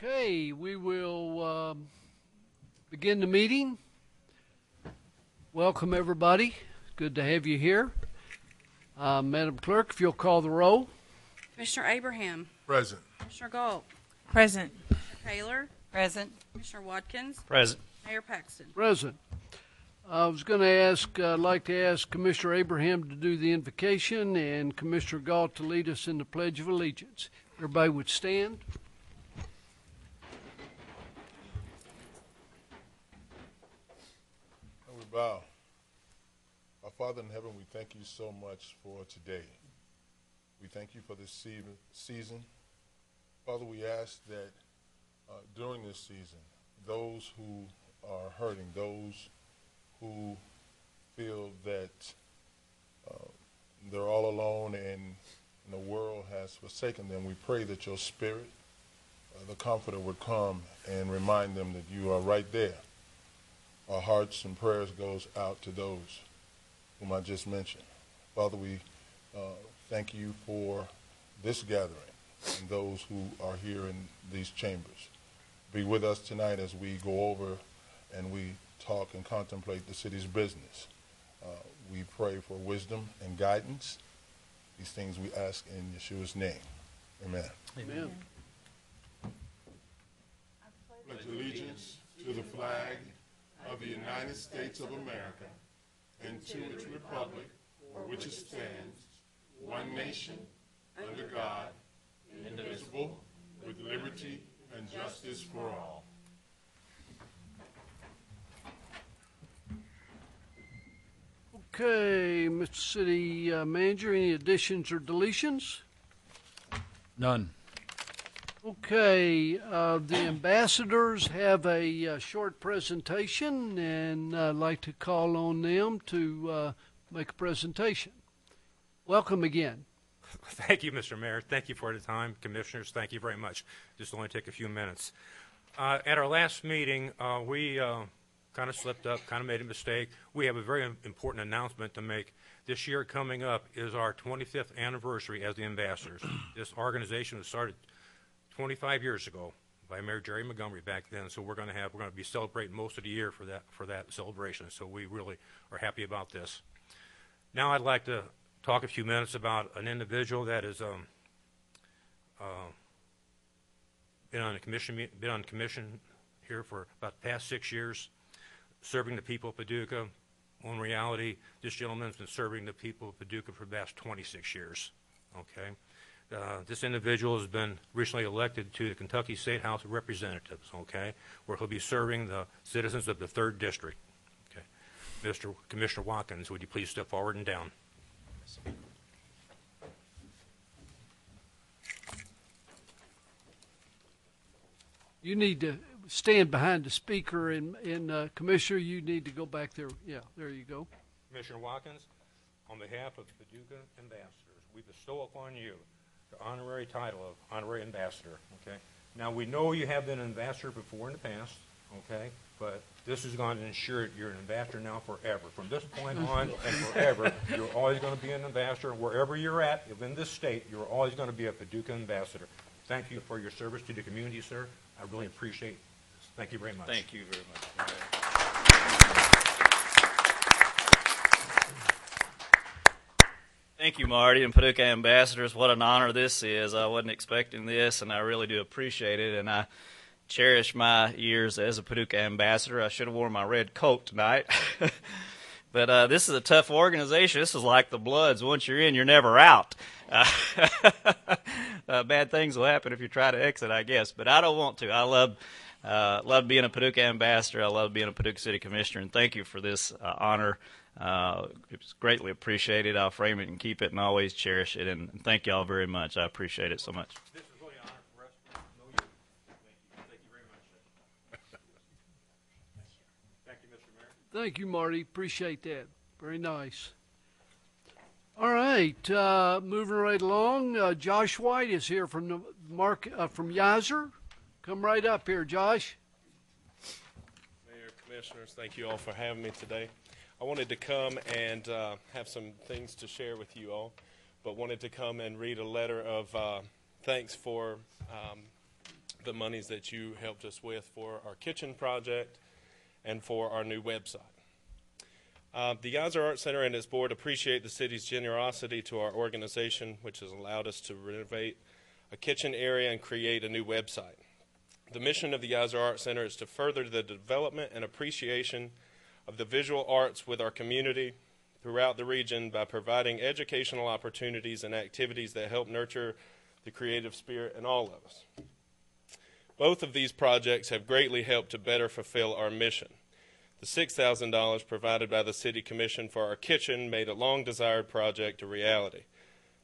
Okay, we will begin the meeting. Welcome, everybody. Good to have you here. Madam Clerk, if you'll call the roll. Commissioner Abraham. Present. Commissioner Galt. Present. Commissioner Taylor. Present. Commissioner Watkins. Present. Mayor Paxton. Present. I was going to ask, I'd like to ask Commissioner Abraham to do the invocation and Commissioner Galt to lead us in the Pledge of Allegiance. Everybody would stand. And we bow. Our Father in heaven, we thank you so much for today. We thank you for this season. Father, we ask that during this season, those who are hurting, those who feel that they're all alone and the world has forsaken them, we pray that your Spirit, the Comforter, would come and remind them that you are right there. Our hearts and prayers goes out to those whom I just mentioned. Father, we thank you for this gathering and those who are here in these chambers. Be with us tonight as we go over and we talk and contemplate the city's business. We pray for wisdom and guidance. These things we ask in Yeshua's name. Amen. Amen. I pledge allegiance to the flag of the United States of America and to its republic for which it stands, one nation, under God, indivisible, with liberty and justice for all. Okay, Mr. City Manager, any additions or deletions? None. Okay, the ambassadors have a short presentation, and I'd like to call on them to make a presentation. Welcome again. Thank you, Mr. Mayor. Thank you for the time. Commissioners, thank you very much. This will only take a few minutes. At our last meeting, we kind of slipped up, kind of made a mistake. We have a very important announcement to make. This year coming up is our 25th anniversary as the ambassadors. This organization was started 25 years ago by Mayor Jerry Montgomery back then, so we're going to be celebrating most of the year for that celebration. So we really are happy about this. Now I'd like to talk a few minutes about an individual that has been on commission here for about the past 6 years, serving the people of Paducah. In reality, this gentleman's been serving the people of Paducah for the past 26 years. Okay. This individual has been recently elected to the Kentucky State House of Representatives, okay, where he'll be serving the citizens of the 3rd District. Okay. Commissioner Watkins, would you please step forward and down? You need to stand behind the speaker, and Commissioner, you need to go back there. Yeah, there you go. Commissioner Watkins, on behalf of the Paducah ambassadors, we bestow upon you the honorary title of honorary ambassador. Okay. Now we know you have been an ambassador before in the past. Okay. But this is going to ensure you're an ambassador now forever. From this point on and forever, you're always going to be an ambassador. Wherever you're at, in this state, you're always going to be a Paducah ambassador. Thank you for your service to the community, sir. I really appreciate this. Thank you very much. Thank you very much. Thank you, Marty and Paducah ambassadors. What an honor this is. I wasn't expecting this, and I really do appreciate it. And I cherish my years as a Paducah ambassador. I should have worn my red coat tonight. But this is a tough organization. This is like the Bloods. Once you're in, you're never out. Bad things will happen if you try to exit, I guess. But I don't want to. I love being a Paducah ambassador. I love being a Paducah City Commissioner. And thank you for this honor. It's greatly appreciated. I'll frame it and keep it and always cherish it. And thank you all very much. I appreciate it so much. This is really an honor for us to know you. Thank you very much. Thank you, Mr. Mayor. Thank you, Marty. Appreciate that. Very nice. All right, moving right along. Josh White is here from the from Yizer. Come right up here, Josh. Mayor, Commissioners, thank you all for having me today. I wanted to come and have some things to share with you all, but wanted to come and read a letter of thanks for the monies that you helped us with for our kitchen project and for our new website. The Geyser Art Center and its board appreciate the city's generosity to our organization, which has allowed us to renovate a kitchen area and create a new website. The mission of the Geyser Art Center is to further the development and appreciation of the visual arts with our community throughout the region by providing educational opportunities and activities that help nurture the creative spirit in all of us. Both of these projects have greatly helped to better fulfill our mission. The $6,000 provided by the City Commission for our kitchen made a long-desired project a reality.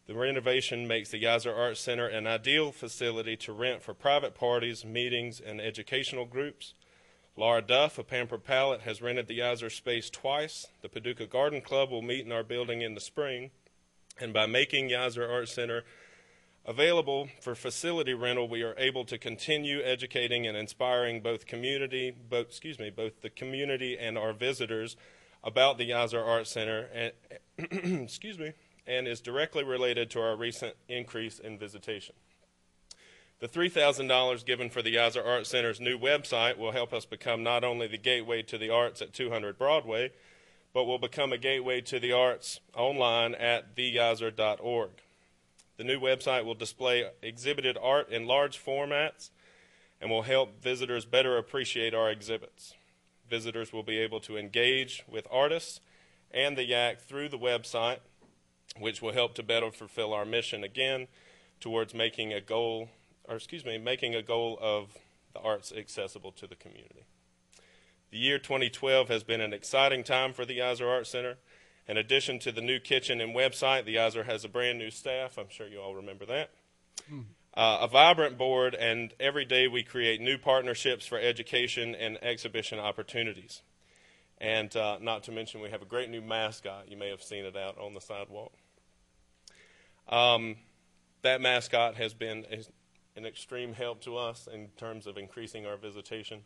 The renovation makes the Geyser Art Center an ideal facility to rent for private parties, meetings, and educational groups. Laura Duff of Pampered Palette has rented the Geyser space twice. The Paducah Garden Club will meet in our building in the spring. And by making Geyser Art Center available for facility rental, we are able to continue educating and inspiring both the community and our visitors about the Geyser Art Center, and and is directly related to our recent increase in visitation. The $3,000 given for the Geyser Art Center's new website will help us become not only the gateway to the arts at 200 Broadway, but will become a gateway to the arts online at thegeyser.org. The new website will display exhibited art in large formats and will help visitors better appreciate our exhibits. Visitors will be able to engage with artists and the YAC through the website, which will help to better fulfill our mission again towards making a goal of the arts accessible to the community. The year 2012 has been an exciting time for the Geyser Art Center. In addition to the new kitchen and website, the Geyser has a brand new staff. I'm sure you all remember that. A vibrant board, and every day we create new partnerships for education and exhibition opportunities. And not to mention, we have a great new mascot. You may have seen it out on the sidewalk. That mascot has been an extreme help to us in terms of increasing our visitation.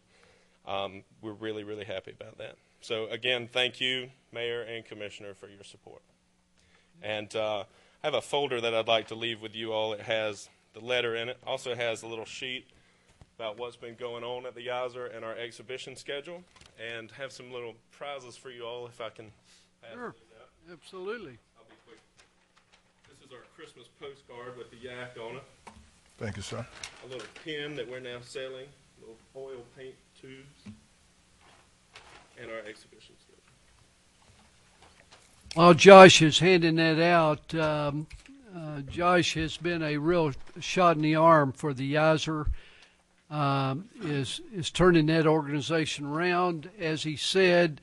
We're really, really happy about that. So again, thank you, Mayor and Commissioner, for your support. And I have a folder that I'd like to leave with you all. It has the letter in it. Also has a little sheet about what's been going on at the Geyser and our exhibition schedule, and have some little prizes for you all if I can pass Sure. these out. Absolutely. I'll be quick. This is our Christmas postcard with the yak on it. Thank you, sir. A little pen that we're now selling, little oil paint tubes, and our exhibition schedule. While Josh is handing that out, Josh has been a real shot in the arm for the Geyser. Is turning that organization around. As he said,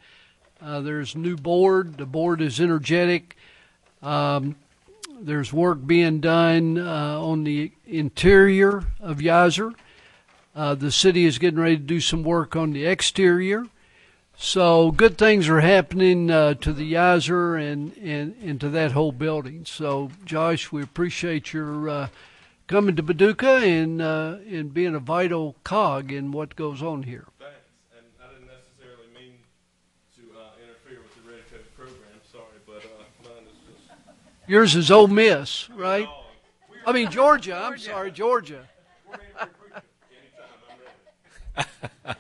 there's a new board. The board is energetic. There's work being done on the interior of Geyser. The city is getting ready to do some work on the exterior. So good things are happening to the Geyser and to that whole building. So, Josh, we appreciate your coming to Paducah and being a vital cog in what goes on here. Thanks. And I didn't necessarily mean to interfere with the Red Coat program. Sorry, but mine is just... Yours is Ole Miss, right? I mean Georgia. I'm sorry, Georgia. We're ready to recruit you. Anytime, I'm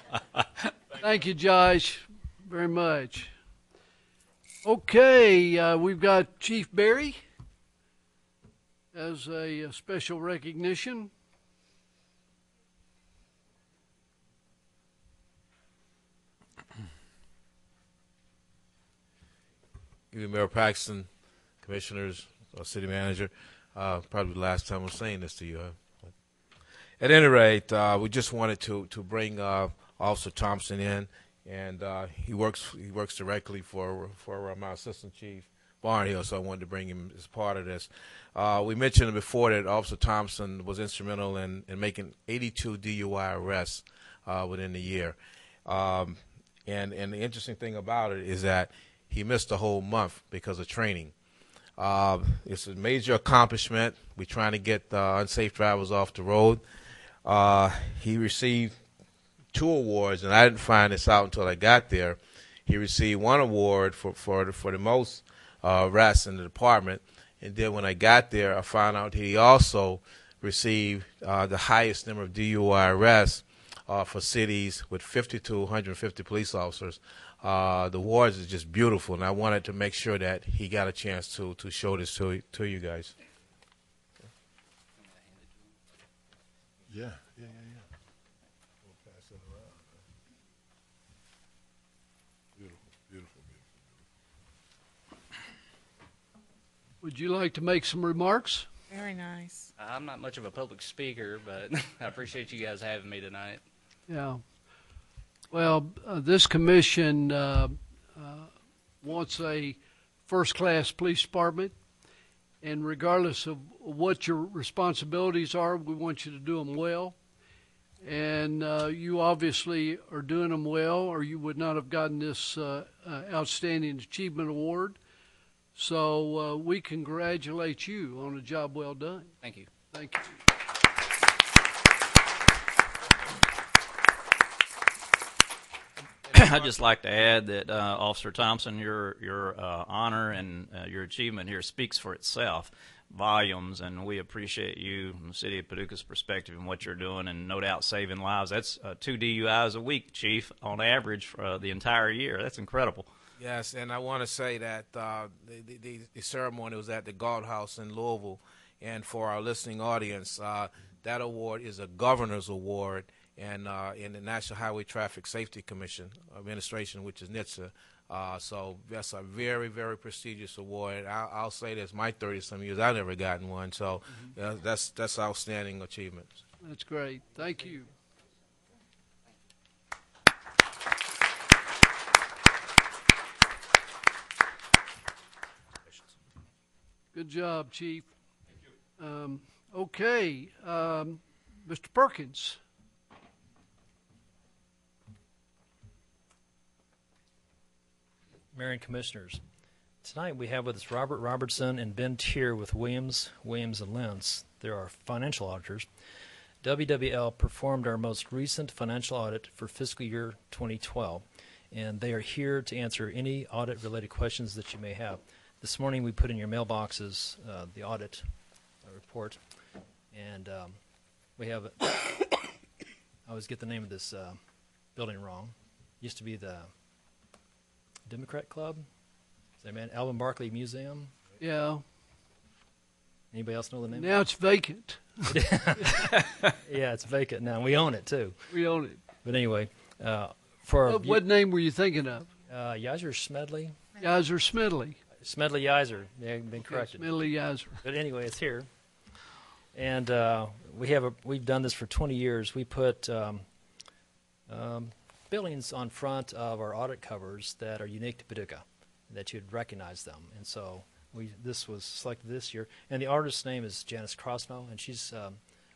ready. Thank you, Josh, very much. Okay, we've got Chief Berry as a special recognition. Mayor Paxton, commissioners, city manager, probably the last time I'm saying this to you. At any rate, we just wanted to bring Officer Thompson in, and he works directly for my assistant chief Barnhill, so I wanted to bring him as part of this. We mentioned before that Officer Thompson was instrumental in making 82 DUI arrests within the year, and the interesting thing about it is that he missed a whole month because of training. It's a major accomplishment. We're trying to get unsafe drivers off the road. He received 2 awards, and I didn't find this out until I got there. He received 1 award for the most arrests in the department, and then when I got there, I found out he also received the highest number of DUI arrests for cities with 50 to 150 police officers. The awards is just beautiful, and I wanted to make sure that he got a chance to show this to you guys. Yeah. We'll pass it around. Beautiful. Would you like to make some remarks? Very nice. I'm not much of a public speaker, but I appreciate you guys having me tonight. Yeah. Well, this commission wants a first-class police department, and regardless of what your responsibilities are, we want you to do them well. And you obviously are doing them well, or you would not have gotten this Outstanding Achievement Award. So we congratulate you on a job well done. Thank you. Thank you. I'd just like to add that Officer Thompson, your honor and your achievement here speaks for itself, volumes, and we appreciate you from the city of Paducah's perspective and what you're doing, and no doubt saving lives. That's 2 DUIs a week, Chief, on average for the entire year. That's incredible. Yes, and I want to say that the ceremony was at the Guardhouse in Louisville, and for our listening audience, that award is a governor's award, and in the National Highway Traffic Safety Commission administration, which is NHTSA. So that's a very, very prestigious award. I'll say this: my 30-some years, I've never gotten one. So that's outstanding achievement. That's great. Thank you. Good job, Chief. Thank you. Okay, Mr. Perkins. Mayor and Commissioners, tonight we have with us Robert Robertson and Ben Tier with Williams & Lentz. They're our financial auditors. WWL performed our most recent financial audit for fiscal year 2012, and they are here to answer any audit-related questions that you may have. This morning we put in your mailboxes the audit report, and we have, I always get the name of this building wrong. Used to be the Democrat Club? Is that man? Alvin Barkley Museum? Yeah. Anybody else know the name? Now it's vacant. Yeah, it's vacant now. We own it, too. We own it. But anyway, for what name were you thinking of? Yizer Smedley? Yizer Smedley. Smedley Yizer. They've been corrected. Smedley Yizer. But anyway, it's here. And we've done this for 20 years. We put buildings on front of our audit covers that are unique to Paducah, that you'd recognize them. And so this was selected this year. And the artist's name is Janice Crossmo, and she's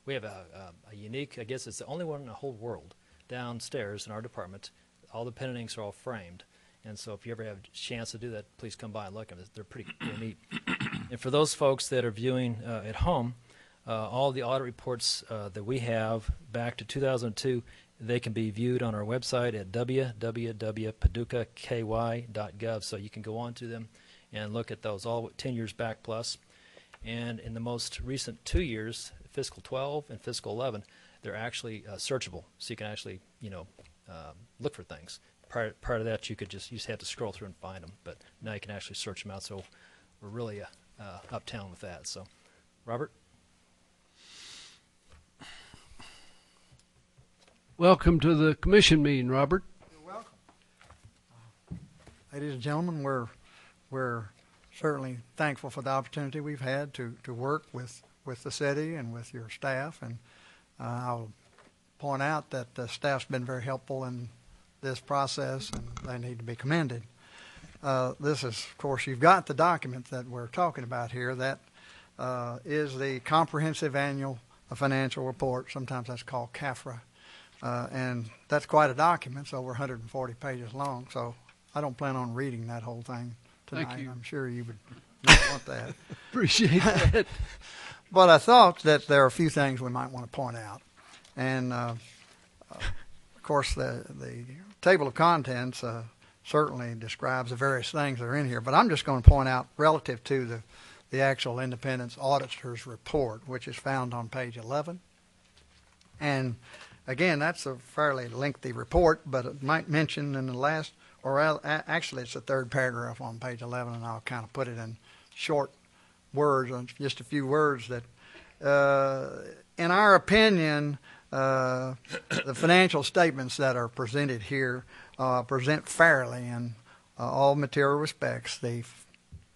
we have a unique, I guess it's the only one in the whole world, downstairs in our department. All the pen and inks are all framed. And so if you ever have a chance to do that, please come by and look at them. They're pretty neat. And for those folks that are viewing at home, all the audit reports that we have back to 2002, they can be viewed on our website at www.paducahky.gov. So you can go on to them and look at those all 10 years back plus. And in the most recent 2 years, fiscal 12 and fiscal 11, they're actually searchable. So you can actually, look for things. Prior to that, you just had to scroll through and find them. But now you can actually search them out. So we're really uptown with that. So, Robert? Welcome to the commission meeting, Robert. You're welcome. Ladies and gentlemen, we're certainly thankful for the opportunity we've had to work with the city and with your staff. And I'll point out that the staff's been very helpful in this process, and they need to be commended. This is, of course, you've got the document that we're talking about here. That is the Comprehensive Annual Financial Report. Sometimes that's called CAFRA. And that's quite a document. It's over 140 pages long, so I don't plan on reading that whole thing tonight. Thank you. I'm sure you would not want that. Appreciate that. But I thought that there are a few things we might want to point out. And, of course, the table of contents certainly describes the various things that are in here. But I'm just going to point out, relative to the actual independent auditor's report, which is found on page 11. And again, that's a fairly lengthy report, but it might mention in the last, actually it's the third paragraph on page 11, and I'll kind of put it in short words, just a few words, that in our opinion, the financial statements that are presented here present fairly in all material respects the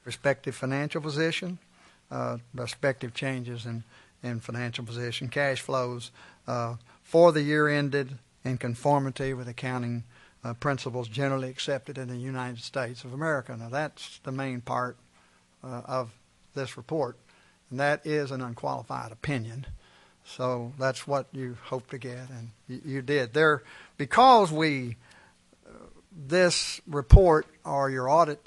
respective financial position, respective changes in financial position, cash flows for the year ended in conformity with accounting principles generally accepted in the United States of America. Now, that's the main part of this report, and that is an unqualified opinion. So that's what you hope to get, and you did. Because this report or your audit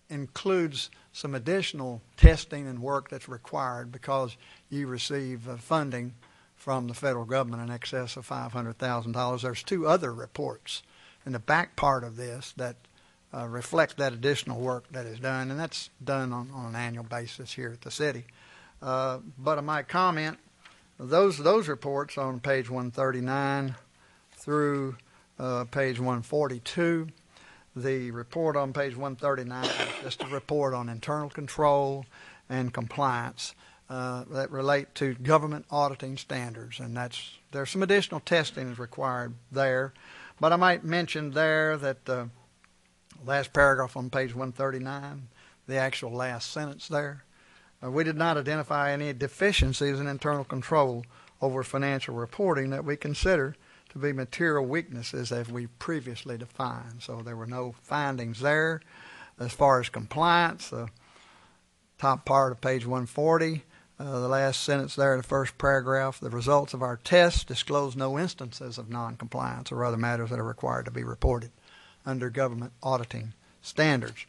includes some additional testing and work that's required because you receive funding from the federal government in excess of $500,000. There's two other reports in the back part of this that reflect that additional work that is done, and that's done on an annual basis here at the city. But I might comment, those reports on page 139 through page 142, the report on page 139 is just a report on internal control and compliance that relate to government auditing standards, and there's some additional testing is required there. But I might mention there that the last paragraph on page 139, the actual last sentence there, we did not identify any deficiencies in internal control over financial reporting that we consider to be material weaknesses as we previously defined. So there were no findings there. As far as compliance, the top part of page 140, the last sentence there in the first paragraph, the results of our tests disclose no instances of noncompliance or other matters that are required to be reported under government auditing standards.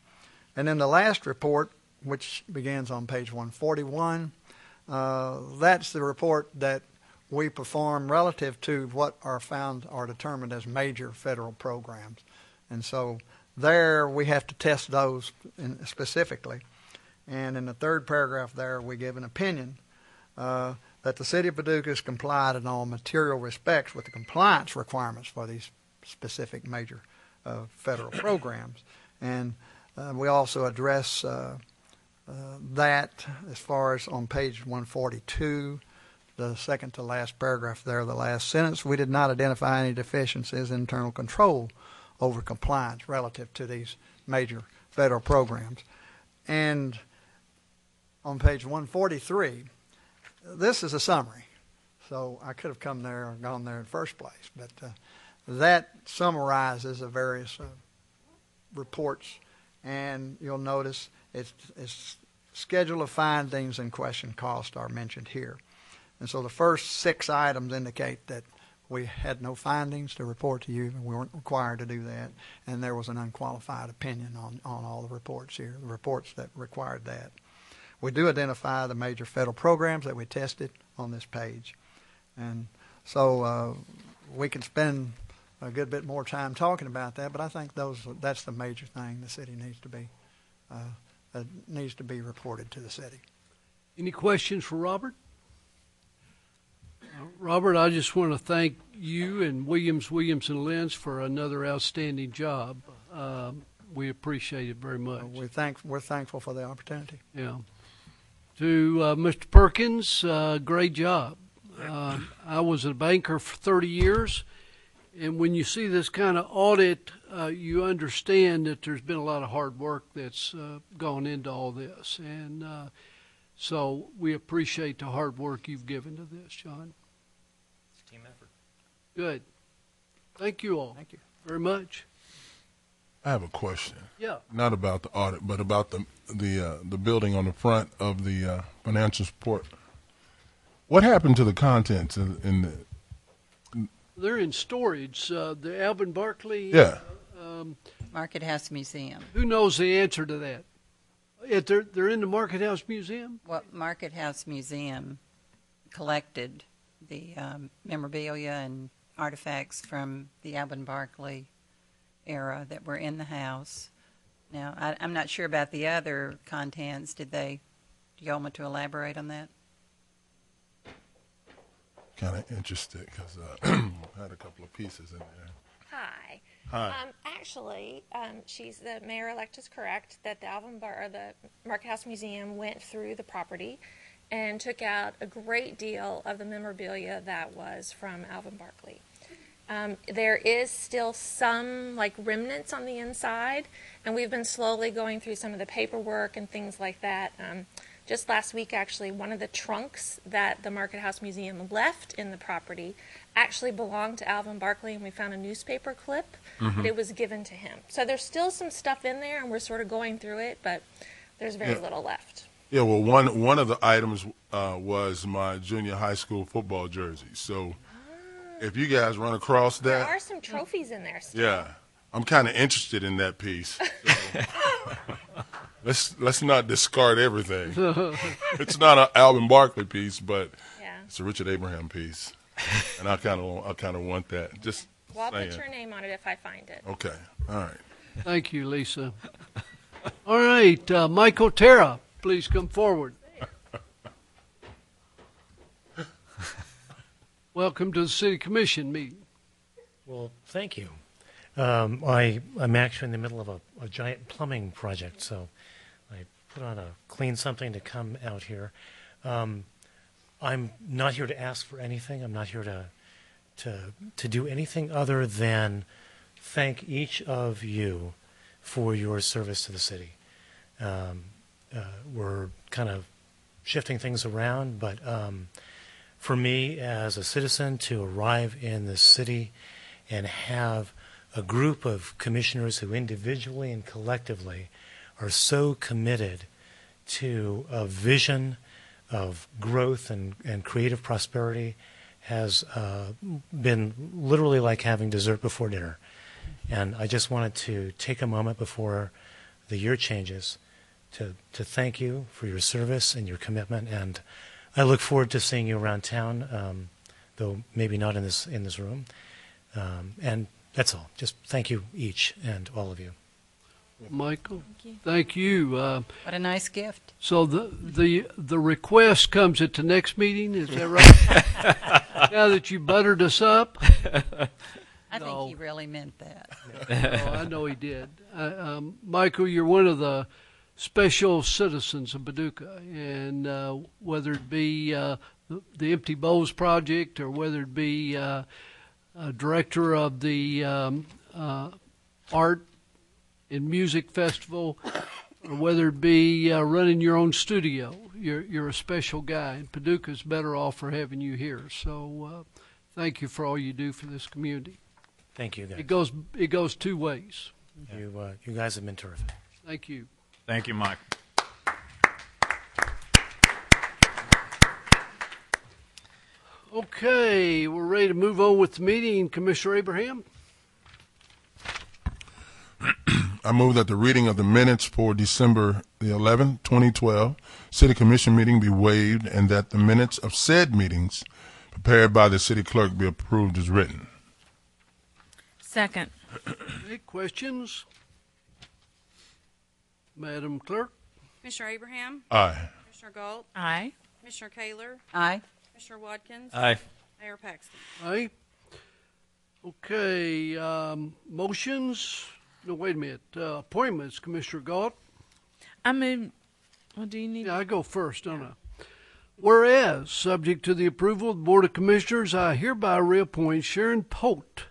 And then the last report, which begins on page 141, that's the report that we perform relative to what are found or determined as major federal programs. And so there we have to test those specifically. And in the third paragraph there, we give an opinion that the city of Paducah has complied in all material respects with the compliance requirements for these specific major federal programs. And we also address that as far as on page 142, the second to last paragraph there, the last sentence, we did not identify any deficiencies in internal control over compliance relative to these major federal programs. And on page 143, this is a summary. So I could have come there or gone there in the first place, but that summarizes the various reports, and you'll notice it's schedule of findings and question cost are mentioned here. And so the first 6 items indicate that we had no findings to report to you, and we weren't required to do that, and there was an unqualified opinion on all the reports here, the reports that required that. We do identify the major federal programs that we tested on this page. And so we can spend a good bit more time talking about that, but I think that's the major thing the city needs to be reported to the city. Any questions for Robert? Robert, I just want to thank you and Williams & Lenz for another outstanding job. We appreciate it very much. We're thankful for the opportunity. Yeah. To Mr. Perkins, great job. I was a banker for 30 years, and when you see this kind of audit, you understand that there's been a lot of hard work that's gone into all this. And so we appreciate the hard work you've given to this, John. It's a team effort. Good. Thank you all. Thank you very much. I have a question. Yeah. Not about the audit, but about the building on the front of the financial support. What happened to the contents in the? They're in storage. The Alvin Barkley. Yeah. Market House Museum. Who knows the answer to that? They're in the Market House Museum? Well, Market House Museum collected the memorabilia and artifacts from the Alvin Barkley era that were in the house. Now, I'm not sure about the other contents. Do y'all want to elaborate on that? Kind of interested because I had a couple of pieces in there. Hi. Hi. Actually, the mayor-elect is correct that the Market House Museum went through the property and took out a great deal of the memorabilia that was from Alvin Barkley. There is still some remnants on the inside, and we've been slowly going through some of the paperwork and things like that. Just last week, actually, one of the trunks that the Market House Museum left in the property actually belonged to Alvin Barkley, and we found a newspaper clip that it was given to him. So there's still some stuff in there, and we're sort of going through it, but there's very little left. Yeah, well, one of the items was my junior high school football jersey. So if you guys run across that, There are some trophies in there still. yeah, I'm kind of interested in that piece. So let's not discard everything. It's not an Alvin Barkley piece, but it's a Richard Abraham piece, and I kind of want that. Just Well, I'll saying. put your name on it if I find it. Okay, all right. Thank you, Lisa. All right, Michael Terra, please come forward. Welcome to the City Commission meeting. Well, thank you. I'm actually in the middle of a giant plumbing project, so I put on a clean something to come out here. I'm not here to ask for anything. I'm not here to do anything other than thank each of you for your service to the city. We're kind of shifting things around, but for me as a citizen to arrive in the city and have a group of commissioners who individually and collectively are so committed to a vision of growth and creative prosperity has been literally like having dessert before dinner. And I just wanted to take a moment before the year changes to thank you for your service and your commitment. And I look forward to seeing you around town, though maybe not in this room. And that's all. Just thank you each and all of you. Michael, thank you. What a nice gift. So the request comes at the next meeting, is that right? Now that you buttered us up? I think he really meant that. Oh, I know he did. Michael, you're one of the special citizens of Paducah, and whether it be the Empty Bowls Project or whether it be director of the Art and Music Festival, or whether it be running your own studio, you're a special guy, and Paducah's better off for having you here. So thank you for all you do for this community. Thank you, guys. It goes two ways. You guys have been terrific. Thank you. Thank you, Mike. Okay, we're ready to move on with the meeting. Commissioner Abraham? I move that the reading of the minutes for December the 11th, 2012, City Commission meeting be waived, and that the minutes of said meetings prepared by the city clerk be approved as written. Second. Any questions? Madam Clerk? Commissioner Abraham? Aye. Commissioner Galt? Aye. Commissioner Kaler? Aye. Commissioner Watkins? Aye. Mayor Paxton? Aye. Okay, motions? No, wait a minute. Appointments, Commissioner Galt? I move. Well, do you need? Yeah, I go first, don't I? Whereas, subject to the approval of the Board of Commissioners, I hereby reappoint Sharon Pote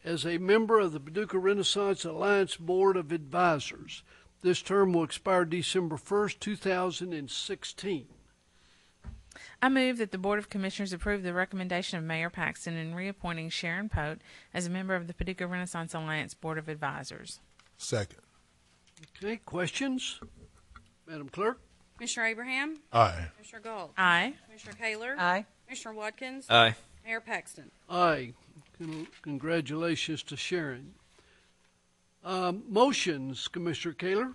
as a member of the Paducah Renaissance Alliance Board of Advisors. This term will expire December 1st, 2016. I move that the Board of Commissioners approve the recommendation of Mayor Paxton in reappointing Sharon Pote as a member of the Paducah Renaissance Alliance Board of Advisors. Second. Okay, questions? Madam Clerk? Commissioner Abraham? Aye. Commissioner Galt? Aye. Commissioner Kaler? Aye. Commissioner Watkins? Aye. Mayor Paxton? Aye. Congratulations to Sharon. Motions, Commissioner Kaler?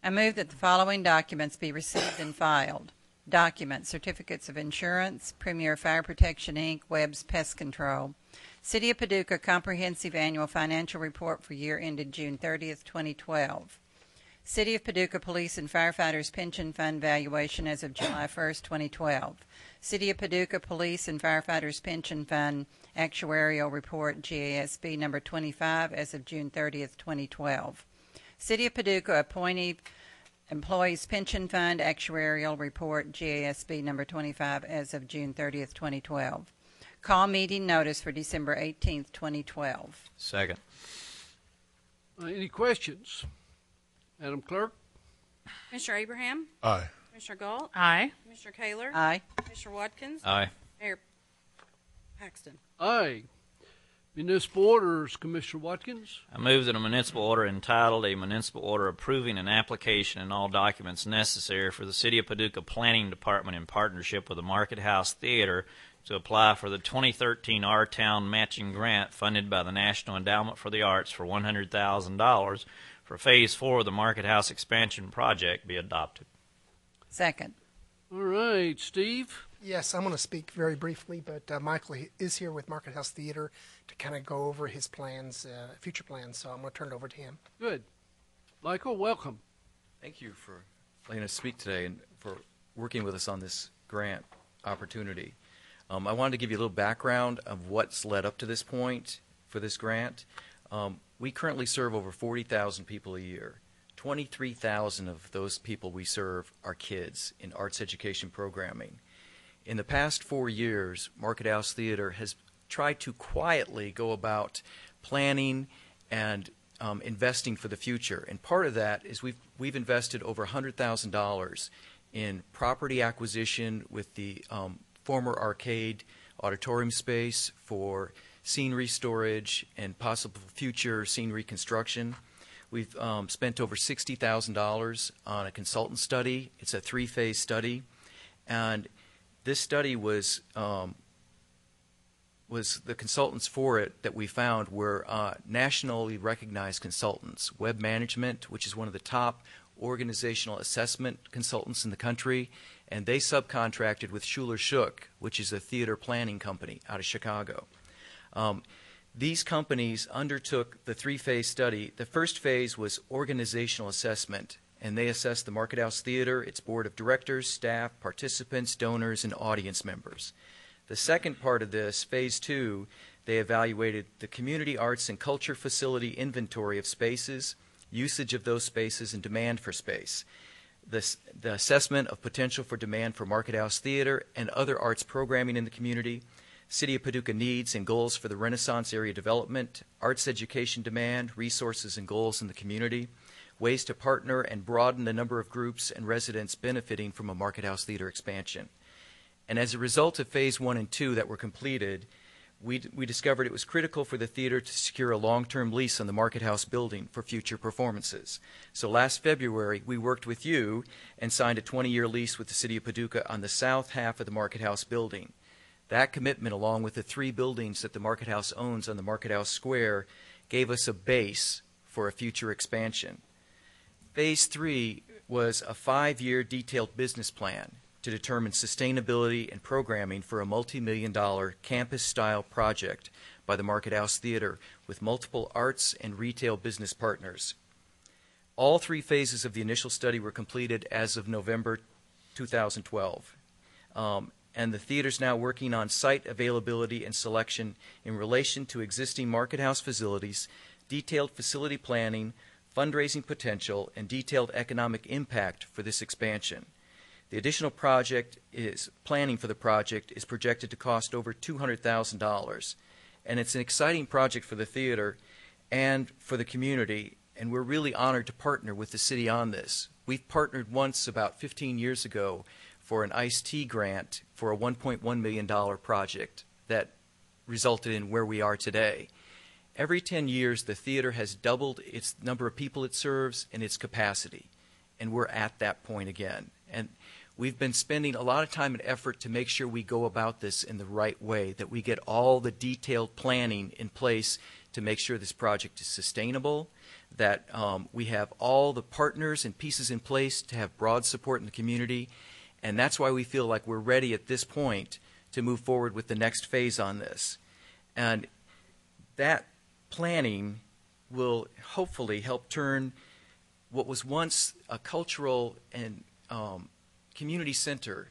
I move that the following documents be received and filed. Documents, certificates of insurance, Premier Fire Protection, Inc., Webb's Pest Control. City of Paducah Comprehensive Annual Financial Report for year ended June 30th, 2012. City of Paducah Police and Firefighters Pension Fund valuation as of July 1st, 2012. City of Paducah Police and Firefighters Pension Fund Actuarial Report GASB number 25 as of June 30th, 2012. City of Paducah Appointee Employees Pension Fund Actuarial Report GASB number 25 as of June 30th, 2012. Call meeting notice for December 18th, 2012. Second. Any questions? Madam Clerk? Commissioner Abraham? Aye. Commissioner Galt? Aye. Commissioner Kaler? Aye. Commissioner Watkins? Aye. Mayor Paxton? Aye. Municipal Orders, Commissioner Watkins. I move that a municipal order entitled "A Municipal Order Approving an Application and All Documents Necessary for the City of Paducah Planning Department in partnership with the Market House Theater to apply for the 2013 R-Town Matching Grant funded by the National Endowment for the Arts for $100,000 for Phase 4 of the Market House Expansion Project be adopted." Second. All right, Steve? Yes, I'm going to speak very briefly, but Michael is here with Market House Theater to kind of go over his plans, future plans, so I'm going to turn it over to him. Good. Michael, welcome. Thank you for letting us speak today and for working with us on this grant opportunity. I wanted to give you a little background of what's led up to this point for this grant. We currently serve over 40,000 people a year. 23,000 of those people we serve are kids in arts education programming. In the past 4 years, Market House Theater has tried to quietly go about planning and investing for the future. And part of that is we've invested over $100,000 in property acquisition with the former arcade auditorium space for scenery storage and possible future scenery construction. We've spent over $60,000 on a consultant study. It's a 3-phase study, and this study was the consultants for it that we found were nationally recognized consultants. Web Management, which is one of the top organizational assessment consultants in the country, and they subcontracted with Schuler Shook, which is a theater planning company out of Chicago. These companies undertook the 3-phase study. The first phase was organizational assessment, and they assessed the Market House Theater, its board of directors, staff, participants, donors, and audience members. The second part of this, phase 2, they evaluated the community arts and culture facility inventory of spaces, usage of those spaces, and demand for space. The assessment of potential for demand for Market House Theater and other arts programming in the community, City of Paducah needs and goals for the Renaissance area development, arts education demand, resources and goals in the community, ways to partner and broaden the number of groups and residents benefiting from a Market House Theater expansion. And as a result of phase 1 and 2 that were completed, we discovered it was critical for the theater to secure a long-term lease on the Market House building for future performances. So last February, we worked with you and signed a 20-year lease with the City of Paducah on the south half of the Market House building. That commitment, along with the 3 buildings that the Market House owns on the Market House Square, gave us a base for a future expansion. Phase 3 was a 5-year detailed business plan to determine sustainability and programming for a multi-million-dollar campus-style project by the Market House Theater with multiple arts and retail business partners. All 3 phases of the initial study were completed as of November 2012. And the theater's now working on site availability and selection in relation to existing Market House facilities, detailed facility planning, fundraising potential, and detailed economic impact for this expansion. The additional planning for the project is projected to cost over $200,000, and it's an exciting project for the theater and for the community, and we're really honored to partner with the city on this. We've partnered once about 15 years ago for an iced-tea grant for a $1.1 million project that resulted in where we are today. Every 10 years, the theater has doubled its number of people it serves and its capacity, and we're at that point again. And we've been spending a lot of time and effort to make sure we go about this in the right way, that we get all the detailed planning in place to make sure this project is sustainable, that we have all the partners and pieces in place to have broad support in the community, and that's why we feel like we're ready at this point to move forward with the next phase on this. And that planning will hopefully help turn what was once a cultural and community center,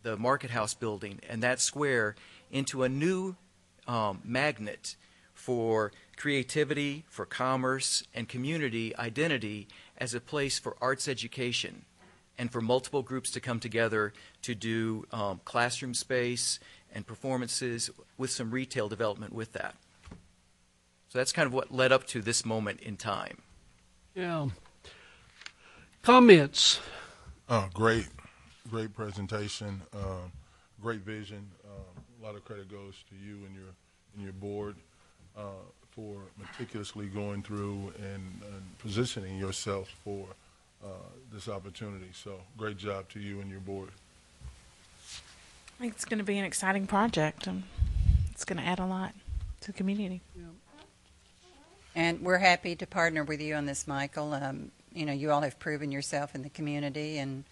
the Market House building, and that square into a new magnet for creativity, for commerce, and community identity as a place for arts education and for multiple groups to come together to do classroom space and performances with some retail development with that. So that's kind of what led up to this moment in time. Yeah. Comments? Great presentation, great vision. A lot of credit goes to you and your board for meticulously going through and positioning yourself for this opportunity. So great job to you and your board. I think it's going to be an exciting project. It's going to add a lot to the community. Yeah. And we're happy to partner with you on this, Michael. You all have proven yourself in the community, and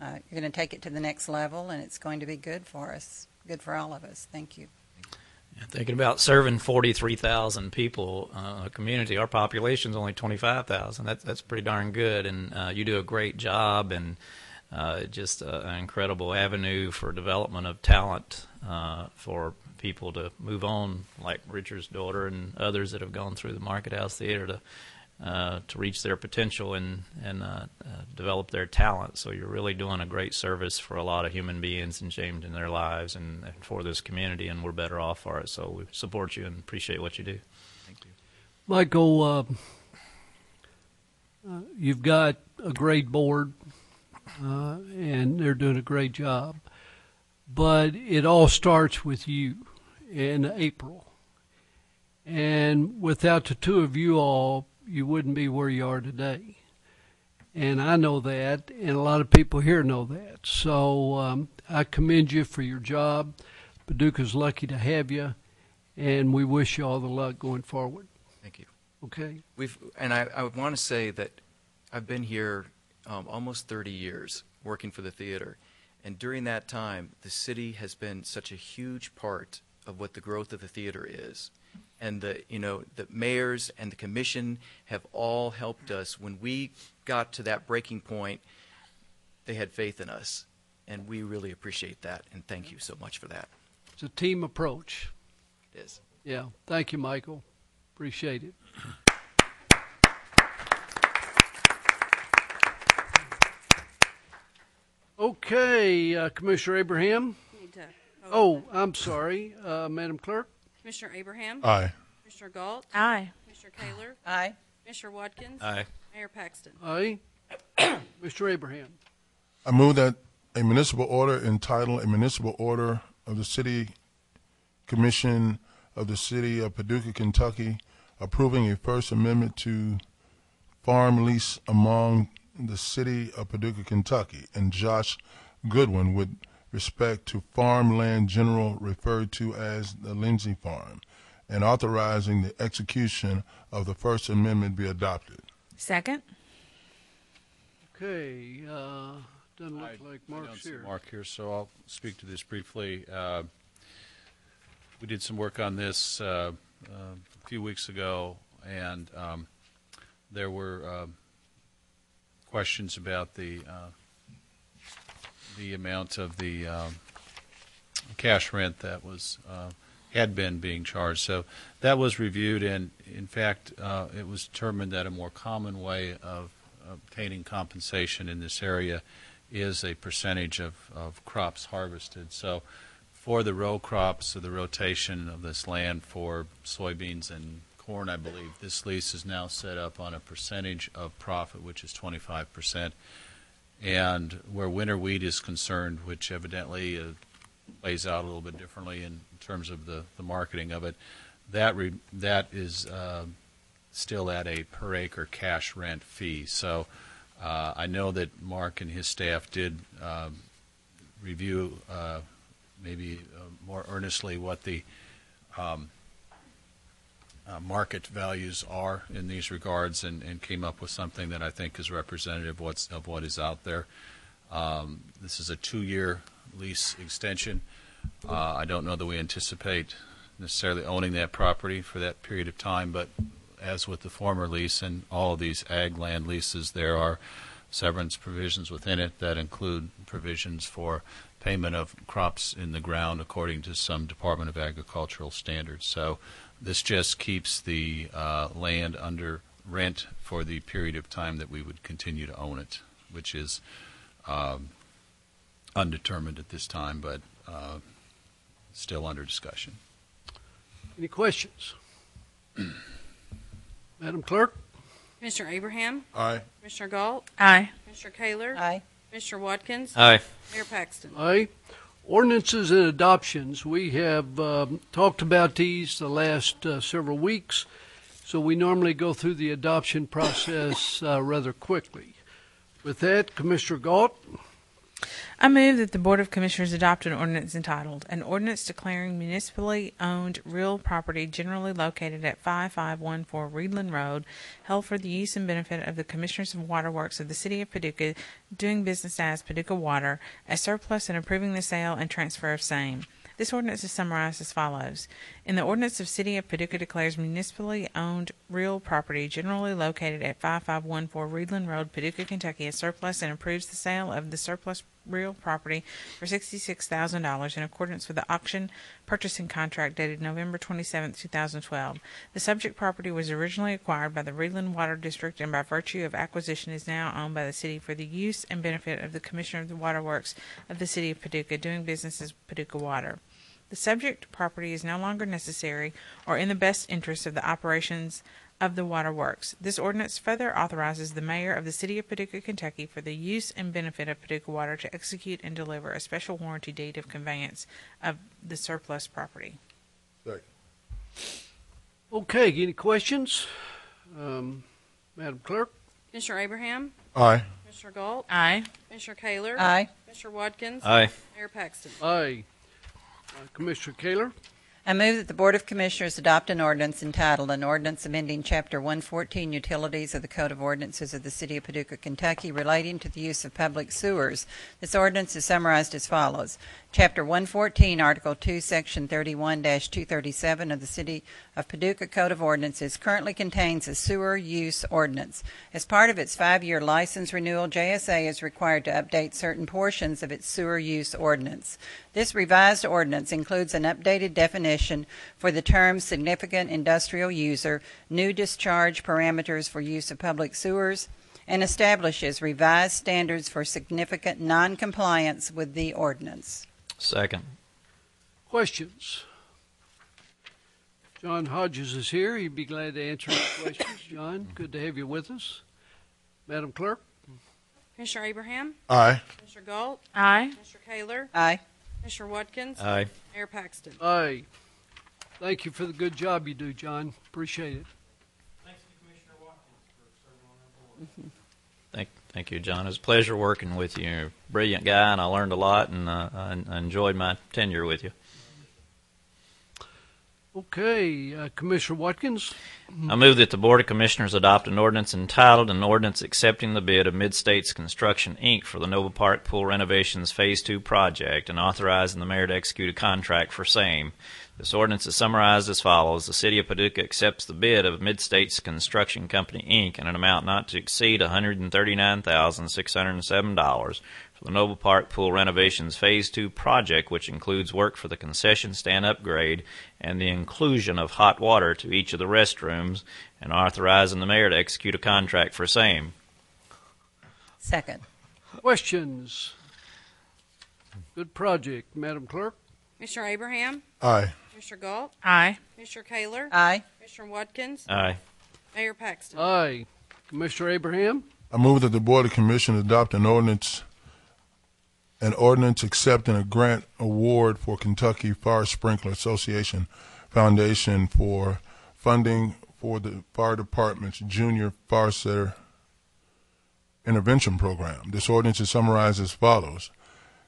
you're going to take it to the next level, and it's going to be good for us, good for all of us. Thank you. Yeah, thinking about serving 43,000 people, a community, our population's only 25,000. That's pretty darn good, and you do a great job, and just an incredible avenue for development of talent for people to move on, like Richard's daughter and others that have gone through the Market House Theater to reach their potential and develop their talent. So you're really doing a great service for a lot of human beings and changing their lives and for this community, and we're better off for it. So we support you and appreciate what you do. Thank you. Michael, you've got a great board, and they're doing a great job. But it all starts with you in April. And without the two of you all, you wouldn't be where you are today. And I know that, and a lot of people here know that. So I commend you for your job. Paducah's lucky to have you, and we wish you all the luck going forward. Thank you. Okay? I would want to say that I've been here almost 30 years working for the theater. And during that time, the city has been such a huge part of what the growth of the theater is. And the mayors and the commission have all helped us. When we got to that breaking point, they had faith in us. And we really appreciate that. And thank you so much for that. It's a team approach. It is. Yeah. Thank you, Michael. Appreciate it. Okay, Commissioner Abraham. Need to vote. Oh, I'm sorry, Madam Clerk. Commissioner Abraham. Aye. Commissioner Galt. Aye. Commissioner Kaler. Aye. Commissioner Watkins. Aye. Mayor Paxton. Aye. Mr. Abraham. I move that a municipal order entitled "A Municipal Order of the City Commission of the City of Paducah, Kentucky, approving a First Amendment to farm lease among the City of Paducah, Kentucky, and Josh Goodwin with respect to farmland general referred to as the Lindsay Farm, and authorizing the execution of the First Amendment be adopted." Second. Okay, doesn't look like Mark's here. Mark here, so I'll speak to this briefly. We did some work on this a few weeks ago, and there were questions about the amount of the cash rent that was had been being charged. So that was reviewed, and in fact, it was determined that a more common way of obtaining compensation in this area is a percentage of crops harvested. So for the row crops, or the rotation of this land for soybeans and corn, I believe, this lease is now set up on a percentage of profit, which is 25%. And where winter wheat is concerned, which evidently plays out a little bit differently in terms of the marketing of it, that is still at a per acre cash rent fee. So I know that Mark and his staff did review maybe more earnestly what the market values are in these regards, and came up with something that I think is representative of what is out there. This is a 2-year lease extension. I don't know that we anticipate necessarily owning that property for that period of time, but as with the former lease and all of these ag land leases, there are severance provisions within it that include provisions for payment of crops in the ground according to some Department of Agricultural standards. So this just keeps the land under rent for the period of time that we would continue to own it, which is undetermined at this time, but still under discussion. Any questions? Madam Clerk? Commissioner Abraham? Aye. Commissioner Galt? Aye. Commissioner Kaler? Aye. Commissioner Watkins? Aye. Mayor Paxton? Aye. Ordinances and adoptions. We have talked about these the last several weeks, so we normally go through the adoption process rather quickly. With that, Commissioner Galt? I move that the Board of Commissioners adopt an ordinance entitled, An Ordinance Declaring Municipally Owned Real Property Generally Located at 5514 Reedland Road, held for the use and benefit of the Commissioners of Waterworks of the City of Paducah, doing business as Paducah Water, as surplus and approving the sale and transfer of same. This ordinance is summarized as follows. In the ordinance of City of Paducah declares municipally owned real property generally located at 5514 Reedland Road, Paducah, Kentucky as surplus and approves the sale of the surplus real property for $66,000 in accordance with the auction purchasing contract dated November 27, 2012. The subject property was originally acquired by the Reedland Water District and by virtue of acquisition is now owned by the city for the use and benefit of the Commissioner of the Waterworks of the City of Paducah, doing business as Paducah Water. The subject property is no longer necessary or in the best interest of the operations of the waterworks. This ordinance further authorizes the mayor of the City of Paducah, Kentucky, for the use and benefit of Paducah Water to execute and deliver a special warranty deed of conveyance of the surplus property. Second. Okay, any questions? Madam Clerk? Commissioner Abraham? Aye. Commissioner Galt? Aye. Commissioner Kaler? Aye. Commissioner Watkins? Aye. Mayor Paxton? Aye. Commissioner Kaler? I move that the Board of Commissioners adopt an ordinance entitled, An Ordinance Amending Chapter 114 Utilities of the Code of Ordinances of the City of Paducah, Kentucky, relating to the use of public sewers. This ordinance is summarized as follows. Chapter 114, Article 2, Section 31-237 of the City of Paducah Code of Ordinances currently contains a sewer use ordinance. As part of its 5-year license renewal, JSA is required to update certain portions of its sewer use ordinance. This revised ordinance includes an updated definition for the term significant industrial user, new discharge parameters for use of public sewers, and establishes revised standards for significant noncompliance with the ordinance. Second. Questions? John Hodges is here. He'd be glad to answer any questions. John, good to have you with us. Madam Clerk? Commissioner Abraham? Aye. Commissioner Galt? Aye. Commissioner Kaler? Aye. Commissioner Watkins? Aye. Mayor Paxton? Aye. Thank you for the good job you do, John. Appreciate it. Thanks to Commissioner Watkins for serving on our board. Thank you, John. It was a pleasure working with you. You're a brilliant guy, and I learned a lot, and I enjoyed my tenure with you. Okay, Commissioner Watkins? I move that the Board of Commissioners adopt an ordinance entitled, An Ordinance Accepting the Bid of Mid-States Construction, Inc. for the Noble Park Pool Renovations Phase 2 project and authorizing the mayor to execute a contract for same. This ordinance is summarized as follows. The City of Paducah accepts the bid of Mid-States Construction Company, Inc. in an amount not to exceed $139,607 for the Noble Park Pool Renovations Phase 2 project, which includes work for the concession stand upgrade and the inclusion of hot water to each of the restrooms, and authorizing the mayor to execute a contract for same. Second. Questions? Good project. Madam Clerk? Commissioner Abraham? Aye. Commissioner Galt? Aye. Commissioner Kaler? Aye. Commissioner Watkins? Aye. Mayor Paxton? Aye. Commissioner Abraham? I move that the Board of Commissioners adopt an ordinance accepting a grant award for Kentucky Fire Sprinkler Association Foundation for funding for the fire department's junior fire setter intervention program. This ordinance is summarized as follows.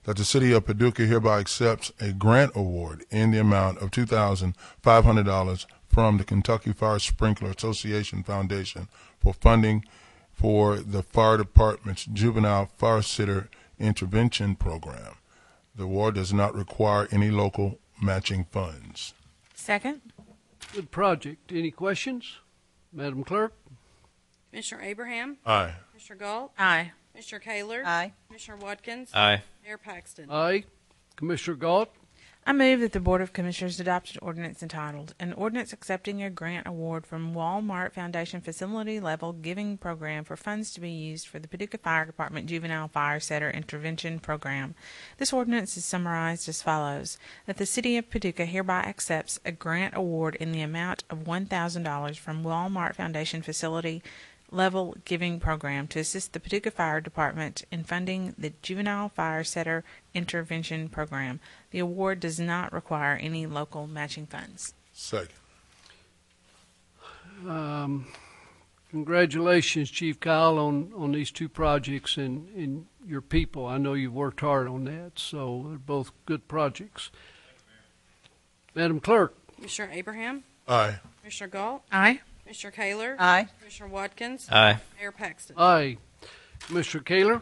That the City of Paducah hereby accepts a grant award in the amount of $2,500 from the Kentucky Fire Sprinkler Association Foundation for funding for the fire department's juvenile fire sitter intervention program. The award does not require any local matching funds. Second. Good project. Any questions? Madam Clerk? Commissioner Abraham, Aye. Commissioner Galt, Aye. Commissioner Kaler, Aye. Commissioner Watkins, Aye. Mayor Paxton. Aye. Commissioner Galt? I move that the Board of Commissioners adopt an ordinance entitled, an ordinance accepting a grant award from Walmart Foundation Facility Level Giving Program for funds to be used for the Paducah Fire Department Juvenile Fire Setter Intervention Program. This ordinance is summarized as follows, that the City of Paducah hereby accepts a grant award in the amount of $1,000 from Walmart Foundation Facility Level Giving Program to assist the Paducah Fire Department in funding the Juvenile Fire Setter Intervention Program. The award does not require any local matching funds. Second. Congratulations, Chief Kyle, on these two projects and your people. I know you've worked hard on that, so they're both good projects. Madam Clerk? Commissioner Abraham, Aye. Commissioner Galt, Aye. Commissioner Kaler, Aye. Commissioner Watkins, Aye. Mayor Paxton. Aye. Commissioner Kaler?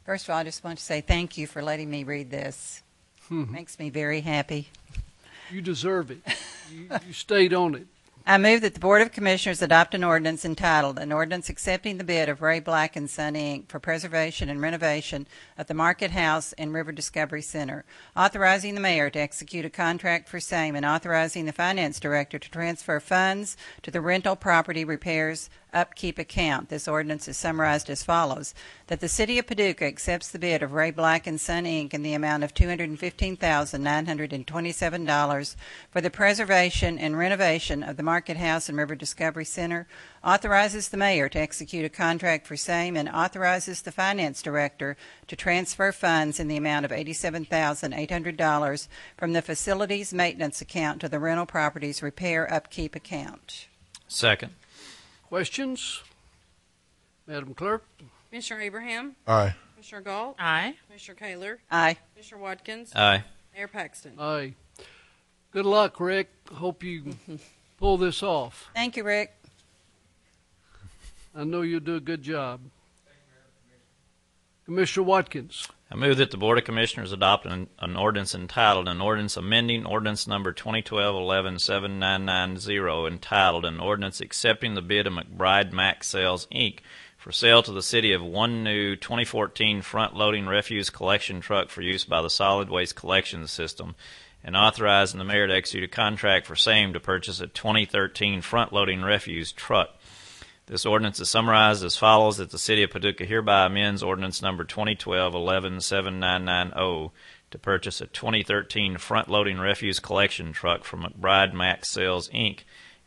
First of all, I just want to say thank you for letting me read this. Makes me very happy. You deserve it. You stayed on it. I move that the Board of Commissioners adopt an ordinance entitled, an ordinance accepting the bid of Ray Black & Son, Inc. for preservation and renovation of the Market House and River Discovery Center, authorizing the mayor to execute a contract for same and authorizing the finance director to transfer funds to the rental property repairs upkeep account. This ordinance is summarized as follows, that the City of Paducah accepts the bid of Ray Black & Son, Inc. in the amount of $215,927 for the preservation and renovation of the Market House and River Discovery Center, authorizes the mayor to execute a contract for same, and authorizes the finance director to transfer funds in the amount of $87,800 from the facilities maintenance account to the rental properties repair upkeep account. Second. Questions? Madam Clerk? Commissioner Abraham, Aye. Commissioner Galt, Aye. Commissioner Kaler, Aye. Commissioner Watkins, Aye. Mayor Paxton. Aye. Good luck, Rick. Hope you pull this off. Thank you, Rick. I know you'll do a good job. Commissioner Watkins? I move that the Board of Commissioners adopt an ordinance entitled, an ordinance amending ordinance number 2012-11-7990, entitled, an ordinance accepting the bid of McBride Mac Sales, Inc. for sale to the city of one new 2014 front-loading refuse collection truck for use by the solid waste collection system, and authorizing the mayor to execute a contract for same to purchase a 2013 front-loading refuse truck. This ordinance is summarized as follows, that the City of Paducah hereby amends ordinance number 2012-11-7990 to purchase a 2013 front-loading refuse collection truck from McBride Mac Sales, Inc.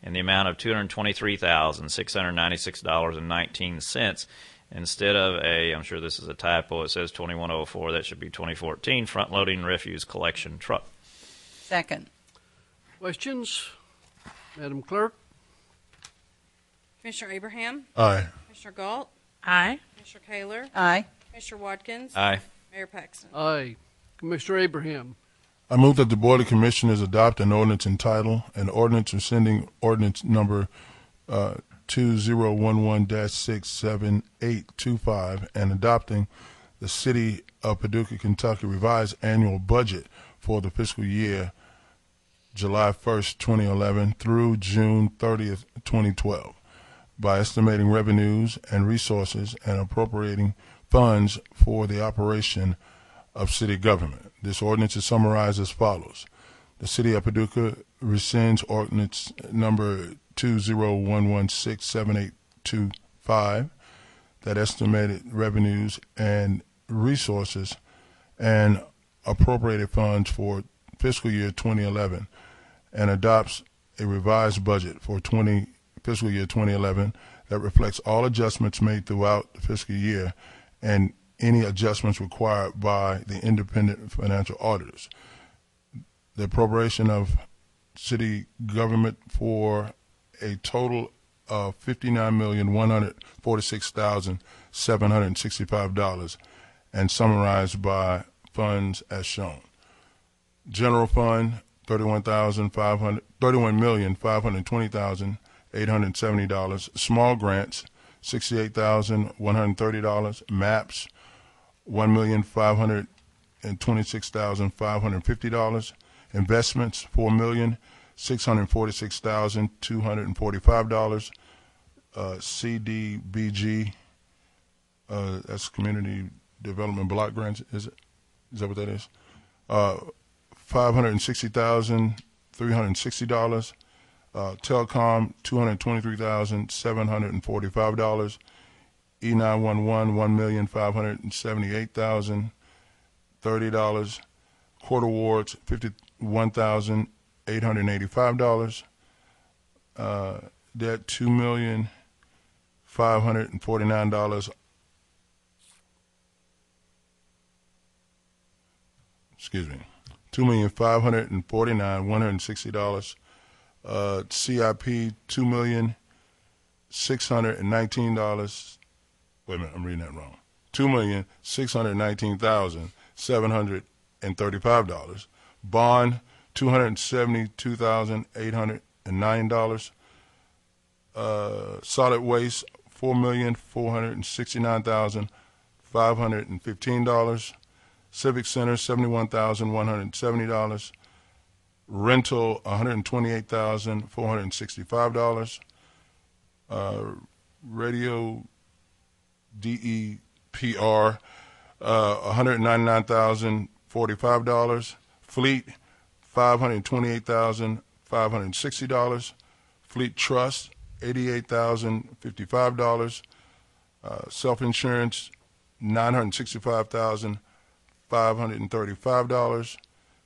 in the amount of $223,696.19 instead of I'm sure this is a typo, it says 2104, that should be 2014 front-loading refuse collection truck. Second. Questions? Madam Clerk? Commissioner Abraham, Aye. Commissioner Galt, Aye. Commissioner Kaler, Aye. Commissioner Watkins, Aye. Mayor Paxton. Aye. Commissioner Abraham? I move that the Board of Commissioners adopt an ordinance entitled, an ordinance rescinding ordinance number 2011-67825 and adopting the City of Paducah, Kentucky revised annual budget for the fiscal year July 1st, 2011 through June 30th, 2012 by estimating revenues and resources and appropriating funds for the operation of city government. This ordinance is summarized as follows. The City of Paducah rescinds ordinance number 2011-67825 that estimated revenues and resources and appropriated funds for fiscal year 2011 and adopts a revised budget for fiscal year 2011 that reflects all adjustments made throughout the fiscal year and any adjustments required by the independent financial auditors. The appropriation of city government for a total of $59,146,765 and summarized by funds as shown. General fund, $31,520,870. Small grants, $68,130. MAPS, $1,526,550. Investments, $4,646,245. CDBG, that's Community Development Block Grants, is it? Is that what that is? $560,360. Telecom, $223,745. E911, $1,578,000. $30. Court awards, $51,885. Debt, $2,549. Excuse me, $2,549,160. CIP, $2,619. Wait a minute, I'm reading that wrong. $2,619,735. Bond, $272,809. Solid waste, $4,469,515. Civic Center, $71,170. Rental, $128,465. Radio DEPR, $199,045. Fleet, $528,560. Fleet Trust, $88,055. Self-insurance, $965,535.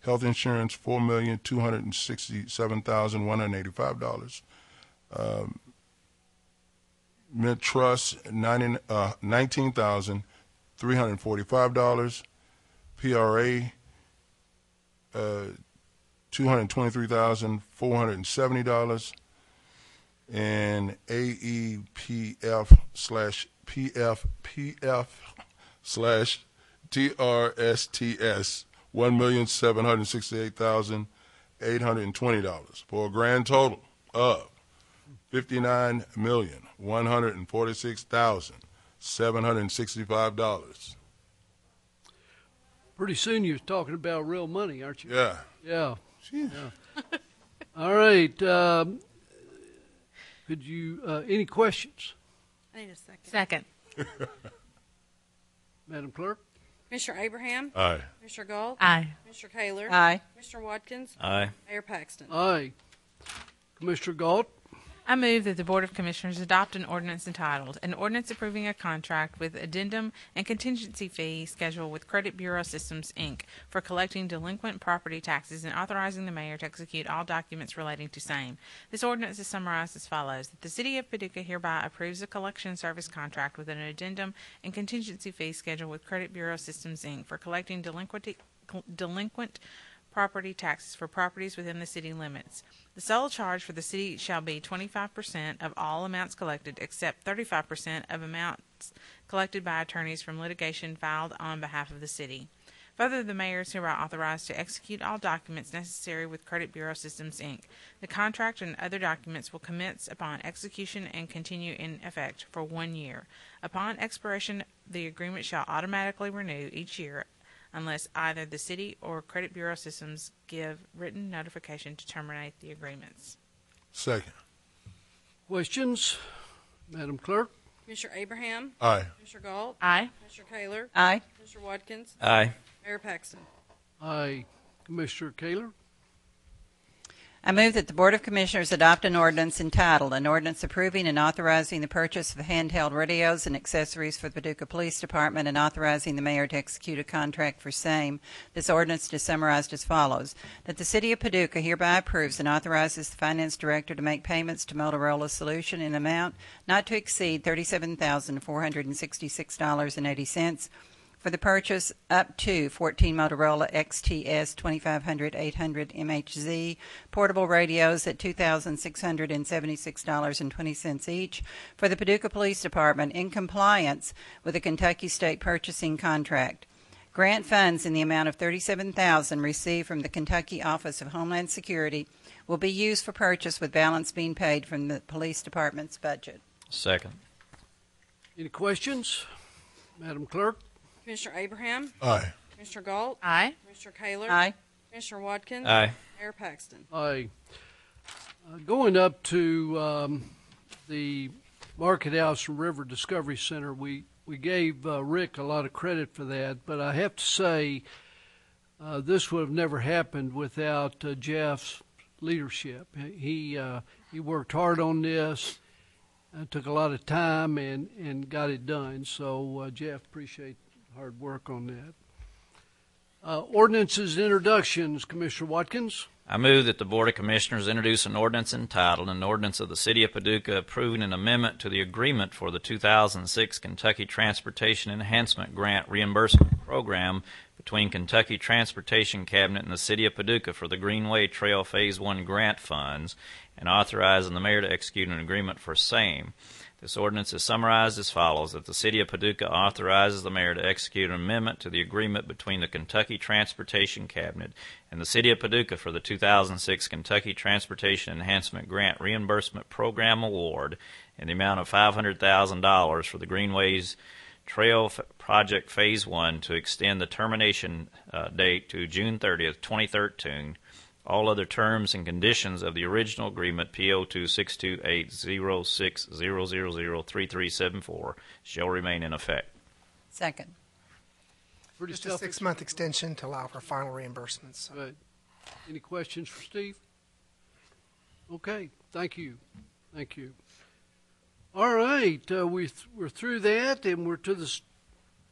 Health insurance, $4,267,185. Mint Trust, $19,345. PRA, $223,470. And AEPF/TRSTS, $1,768,820, for a grand total of $59,146,765. Pretty soon you're talking about real money, aren't you? Yeah. Yeah. Yeah. All right. Could you, any questions? I need a second. Second. Madam Clerk? Commissioner Abraham? Aye. Commissioner Galt? Aye. Commissioner Kaler? Aye. Commissioner Watkins? Aye. Mayor Paxton? Aye. Commissioner Galt? I move that the Board of Commissioners adopt an ordinance entitled, an ordinance approving a contract with addendum and contingency fee schedule with Credit Bureau Systems, Inc. for collecting delinquent property taxes and authorizing the mayor to execute all documents relating to same. This ordinance is summarized as follows. That the City of Paducah hereby approves a collection service contract with an addendum and contingency fee schedule with Credit Bureau Systems, Inc. for collecting delinquent property taxes for properties within the city limits. The sole charge for the city shall be 25% of all amounts collected, except 35% of amounts collected by attorneys from litigation filed on behalf of the city. Further, the mayor is hereby authorized to execute all documents necessary with Credit Bureau Systems, Inc. The contract and other documents will commence upon execution and continue in effect for 1 year. Upon expiration, the agreement shall automatically renew each year unless either the city or Credit Bureau Systems give written notification to terminate the agreements. Second. Questions? Madam Clerk? Commissioner Abraham? Aye. Commissioner Galt? Aye. Commissioner Kaler? Aye. Commissioner Watkins? Aye. Mayor Paxton? Aye. Commissioner Kaler? I move that the Board of Commissioners adopt an ordinance entitled, an ordinance approving and authorizing the purchase of handheld radios and accessories for the Paducah Police Department and authorizing the mayor to execute a contract for same. This ordinance is summarized as follows. That the City of Paducah hereby approves and authorizes the Finance Director to make payments to Motorola Solution in amount not to exceed $37,466.80 for the purchase up to 14 Motorola XTS 2500-800 MHZ portable radios at $2,676.20 each for the Paducah Police Department in compliance with the Kentucky State Purchasing Contract. Grant funds in the amount of $37,000 received from the Kentucky Office of Homeland Security will be used for purchase with balance being paid from the Police Department's budget. Second. Any questions? Madam Clerk? Commissioner Abraham? Aye. Commissioner Galt? Aye. Commissioner Kaler? Aye. Commissioner Watkins? Aye. Mayor Paxton? Aye. Going up to the Market House and River Discovery Center. We gave Rick a lot of credit for that, but I have to say this would have never happened without Jeff's leadership. He worked hard on this, took a lot of time, and got it done. So, Jeff, appreciate hard work on that. Ordinances introductions, Commissioner Watkins. I move that the Board of Commissioners introduce an ordinance entitled, an ordinance of the City of Paducah approving an amendment to the agreement for the 2006 Kentucky Transportation Enhancement Grant Reimbursement Program between Kentucky Transportation Cabinet and the City of Paducah for the Greenway Trail Phase 1 grant funds, and authorizing the mayor to execute an agreement for same. This ordinance is summarized as follows: that the City of Paducah authorizes the mayor to execute an amendment to the agreement between the Kentucky Transportation Cabinet and the City of Paducah for the 2006 Kentucky Transportation Enhancement Grant Reimbursement Program Award in the amount of $500,000 for the Greenways Trail Project Phase 1 to extend the termination date to June 30th, 2013. All other terms and conditions of the original agreement, PO 2628060003374, shall remain in effect. Second. Just a 6-month extension to allow for final reimbursements. Good. Any questions for Steve? Okay, thank you. Thank you. All right, we're through that, and we're to the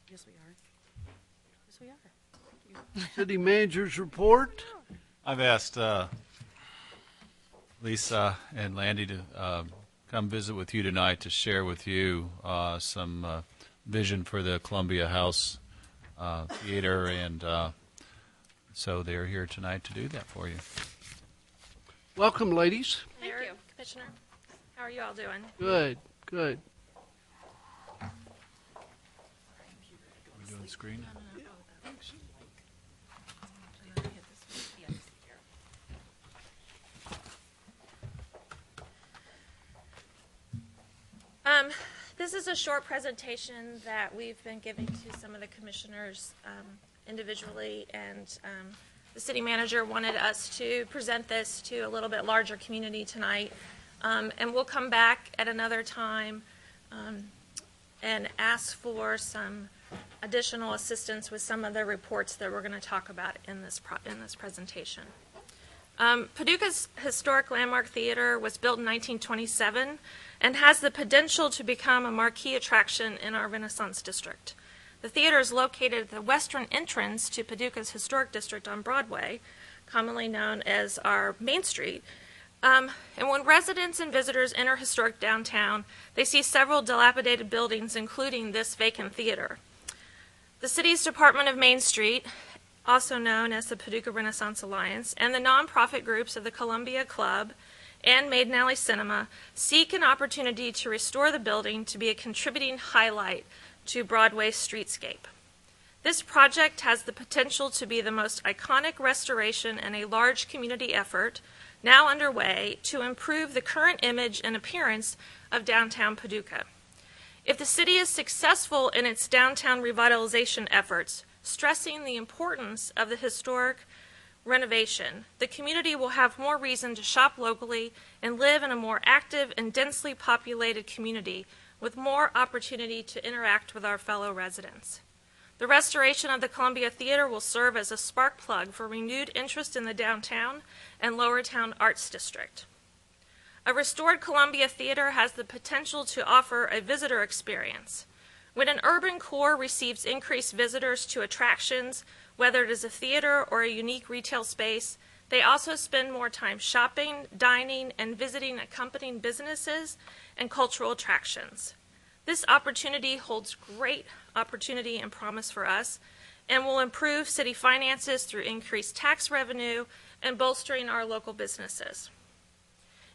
Yes, we are. Yes, we are. Thank you. city manager's report. I've asked Lisa and Landy to come visit with you tonight to share with you some vision for the Columbia House Theater, and so they're here tonight to do that for you. Welcome, ladies. Thank you, Commissioner. How are you all doing? Good, good. We doing the screen? This is a short presentation that we've been giving to some of the commissioners individually, and the city manager wanted us to present this to a little bit larger community tonight. And we'll come back at another time and ask for some additional assistance with some of the reports that we're going to talk about in this presentation. Paducah's historic landmark theater was built in 1927 and has the potential to become a marquee attraction in our Renaissance district. The theater is located at the western entrance to Paducah's historic district on Broadway, commonly known as our Main Street. And when residents and visitors enter historic downtown, they see several dilapidated buildings, including this vacant theater. The city's Department of Main Street, also known as the Paducah Renaissance Alliance, and the nonprofit groups of the Columbia Club and Maiden Alley Cinema seek an opportunity to restore the building to be a contributing highlight to Broadway's streetscape. This project has the potential to be the most iconic restoration and a large community effort now underway to improve the current image and appearance of downtown Paducah. If the city is successful in its downtown revitalization efforts, stressing the importance of the historic renovation, the community will have more reason to shop locally and live in a more active and densely populated community with more opportunity to interact with our fellow residents. The restoration of the Columbia Theater will serve as a spark plug for renewed interest in the downtown and Lowertown Arts District. A restored Columbia Theater has the potential to offer a visitor experience. When an urban core receives increased visitors to attractions, whether it is a theater or a unique retail space, they also spend more time shopping, dining, and visiting accompanying businesses and cultural attractions. This opportunity holds great opportunity and promise for us and will improve city finances through increased tax revenue and bolstering our local businesses.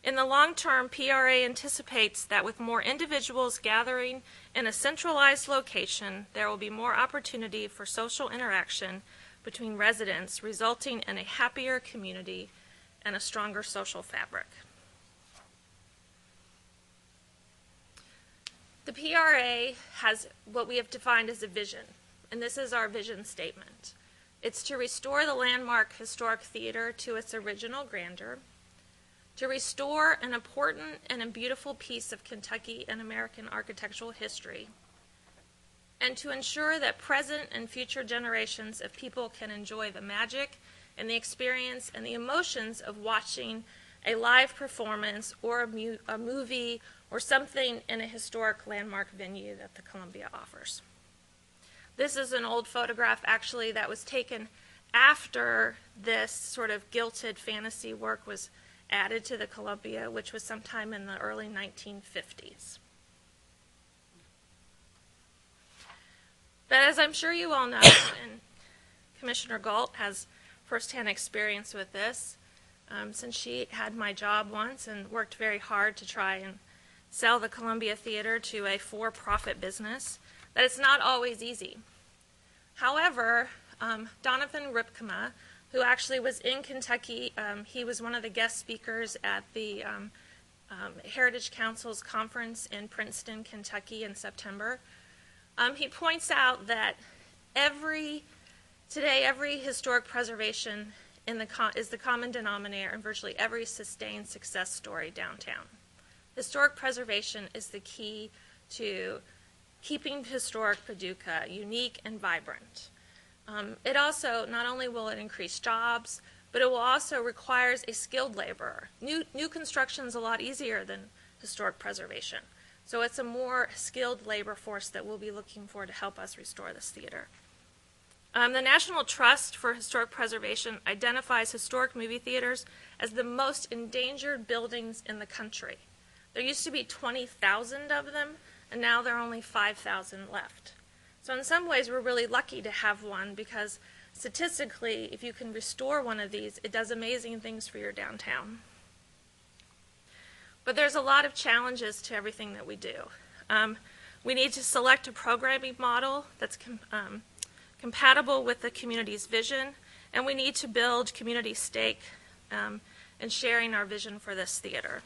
In the long term, PRA anticipates that with more individuals gathering in a centralized location, there will be more opportunity for social interaction between residents, resulting in a happier community and a stronger social fabric. The PRA has what we have defined as a vision, and this is our vision statement. It's to restore the landmark historic theater to its original grandeur, to restore an important and a beautiful piece of Kentucky and American architectural history, and to ensure that present and future generations of people can enjoy the magic and the experience and the emotions of watching a live performance or a movie or something in a historic landmark venue that the Columbia offers. This is an old photograph, actually, that was taken after this sort of gilded fantasy work was added to the Columbia, which was sometime in the early 1950s. But as I'm sure you all know, and Commissioner Galt has firsthand experience with this, since she had my job once and worked very hard to try and sell the Columbia Theater to a for-profit business, that it's not always easy. However, Donovan Ripkema, who actually was in Kentucky, he was one of the guest speakers at the Heritage Council's conference in Princeton, Kentucky in September. He points out that today every historic preservation is the common denominator in virtually every sustained success story downtown. Historic preservation is the key to keeping historic Paducah unique and vibrant. It also, not only will it increase jobs, but it will also requires a skilled laborer. New construction is a lot easier than historic preservation. So it's a more skilled labor force that we'll be looking for to help us restore this theater. The National Trust for Historic Preservation identifies historic movie theaters as the most endangered buildings in the country. There used to be 20,000 of them, and now there are only 5,000 left. So in some ways, we're really lucky to have one because statistically, if you can restore one of these, it does amazing things for your downtown. But there's a lot of challenges to everything that we do. We need to select a programming model that's compatible with the community's vision, and we need to build community stake in sharing our vision for this theater.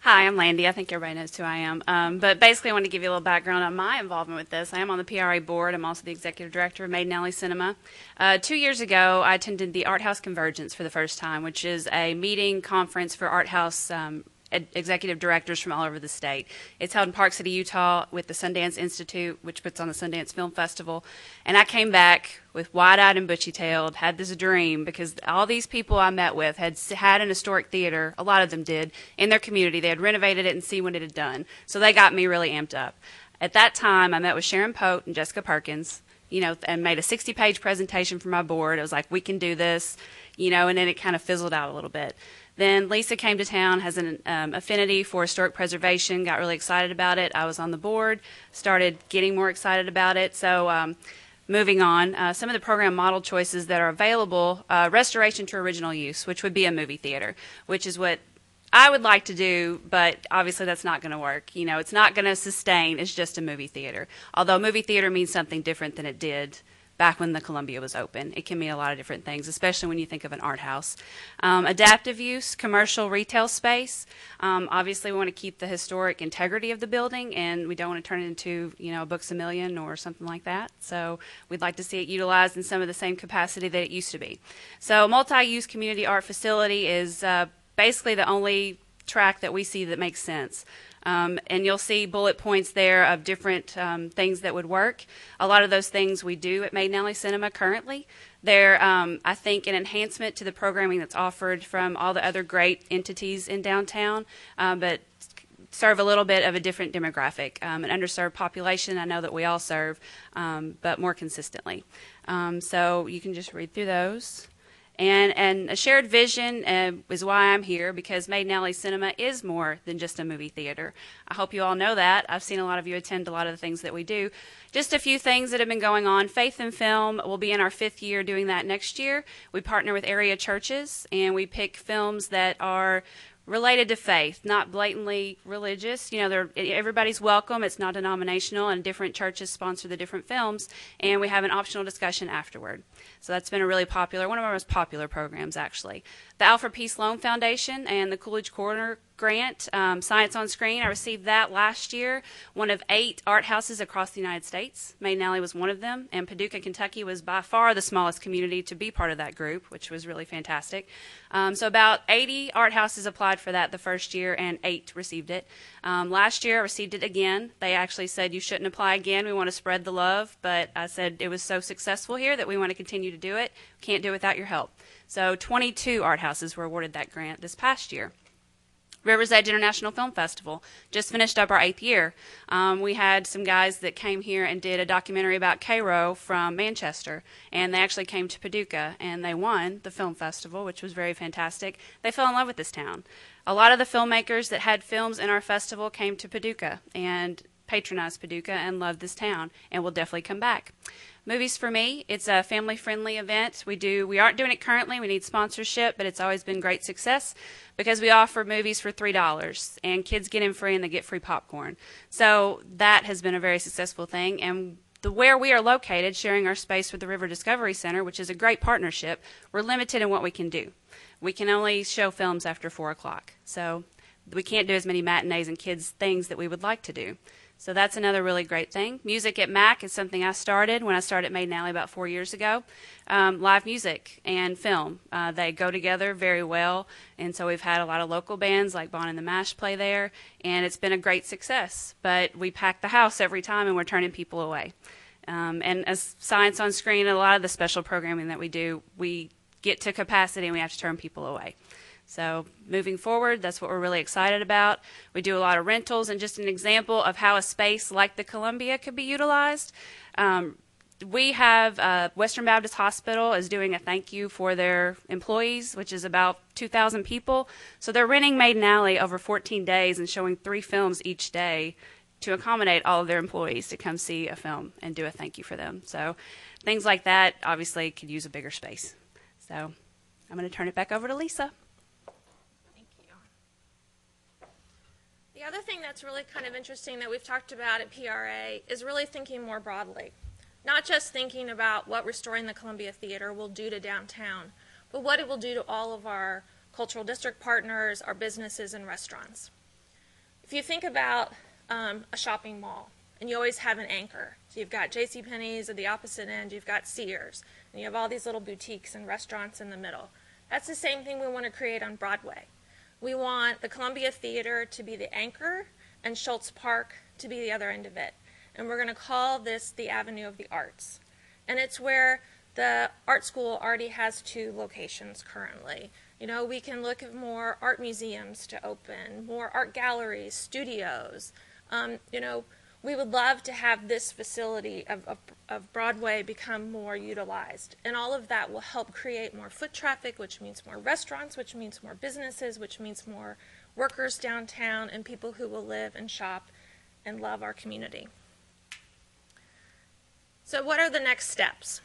Hi, I'm Landy. I think everybody knows who I am. But basically, I want to give you a little background on my involvement with this. I am on the PRA board. I'm also the executive director of Maiden Alley Cinema. 2 years ago, I attended the Art House Convergence for the first time, which is a meeting conference for art house executive directors from all over the state. It's held in Park City, Utah with the Sundance Institute, which puts on the Sundance Film Festival. And I came back with wide-eyed and bushy-tailed, had this dream because all these people I met with had an historic theater, a lot of them did, in their community. They had renovated it and seen what it had done. So they got me really amped up. At that time, I met with Sharon Pote and Jessica Perkins, and made a 60-page presentation for my board. It was like, we can do this, and then it kind of fizzled out a little bit. Then Lisa came to town, has an affinity for historic preservation, got really excited about it. I was on the board, started getting more excited about it. So moving on, some of the program model choices that are available, restoration to original use, which would be a movie theater, which is what I would like to do, but obviously that's not going to work. It's not going to sustain. It's just a movie theater. Although movie theater means something different than it did back when the Columbia was open. It can mean a lot of different things, especially when you think of an art house. Adaptive use, commercial retail space. Obviously, we want to keep the historic integrity of the building, and we don't want to turn it into, a Books A Million or something like that. So we'd like to see it utilized in some of the same capacity that it used to be. So multi-use community art facility is basically the only track that we see that makes sense. And you'll see bullet points there of different things that would work. A lot of those things we do at Maiden Alley Cinema currently. They're, I think, an enhancement to the programming that's offered from all the other great entities in downtown, but serve a little bit of a different demographic. An underserved population I know that we all serve, but more consistently. So you can just read through those. And a shared vision is why I'm here, because Maiden Alley Cinema is more than just a movie theater. I hope you all know that. I've seen a lot of you attend a lot of the things that we do. Just a few things that have been going on. Faith and Film will be in our 5th year doing that next year. We partner with area churches, and we pick films that are related to faith, not blatantly religious. Everybody's welcome. It's not denominational, and different churches sponsor the different films, and we have an optional discussion afterward. So that's been a really popular, one of our most popular programs, actually. The Alfred P. Sloan Foundation and the Coolidge Corner grant, Science on Screen. I received that last year, one of 8 art houses across the United States. Maiden Alley was one of them, and Paducah, Kentucky was by far the smallest community to be part of that group, which was really fantastic. So about 80 art houses applied for that the first year, and 8 received it. Last year I received it again. They actually said you shouldn't apply again. We want to spread the love, but I said it was so successful here that we want to continue to do it. Can't do it without your help. So 22 art houses were awarded that grant this past year. Rivers Edge International Film Festival just finished up our 8th year. We had some guys that came here and did a documentary about Cairo from Manchester, and they actually came to Paducah, and they won the film festival, which was very fantastic. They fell in love with this town. A lot of the filmmakers that had films in our festival came to Paducah and patronized Paducah and loved this town, and will definitely come back. Movies for Me, it's a family-friendly event. We aren't doing it currently. We need sponsorship, but it's always been great success because we offer movies for $3, and kids get in free and they get free popcorn. So that has been a very successful thing, and where we are located, sharing our space with the River Discovery Center, which is a great partnership, we're limited in what we can do. We can only show films after 4 o'clock, so we can't do as many matinees and kids' things that we would like to do. So that's another really great thing. Music at MAC is something I started when I started Maiden Alley about 4 years ago. Live music and film, they go together very well, and so we've had a lot of local bands like Bon and the Mash play there, and it's been a great success. But we pack the house every time, and we're turning people away. And as Science on Screen, a lot of the special programming that we do, we get to capacity and we have to turn people away. So moving forward, that's what we're really excited about. We do a lot of rentals, and just an example of how a space like the Columbia could be utilized. We have Western Baptist Hospital is doing a thank you for their employees, which is about 2,000 people. So they're renting Maiden Alley over 14 days and showing 3 films each day to accommodate all of their employees to come see a film and do a thank you for them. So things like that obviously could use a bigger space. So I'm going to turn it back over to Lisa. The other thing that's really kind of interesting that we've talked about at PRA is really thinking more broadly. Not just thinking about what restoring the Columbia Theater will do to downtown, but what it will do to all of our cultural district partners, our businesses, and restaurants. If you think about a shopping mall, and you always have an anchor. So you've got JCPenney's at the opposite end, you've got Sears, and you have all these little boutiques and restaurants in the middle. That's the same thing we want to create on Broadway. We want the Columbia Theater to be the anchor and Schultz Park to be the other end of it. And we're going to call this the Avenue of the Arts. And it's where the art school already has 2 locations currently. You know, we can look at more art museums to open, more art galleries, studios. You know, we would love to have this facility of Broadway become more utilized. And all of that will help create more foot traffic, which means more restaurants, which means more businesses, which means more workers downtown and people who will live and shop and love our community. So what are the next steps?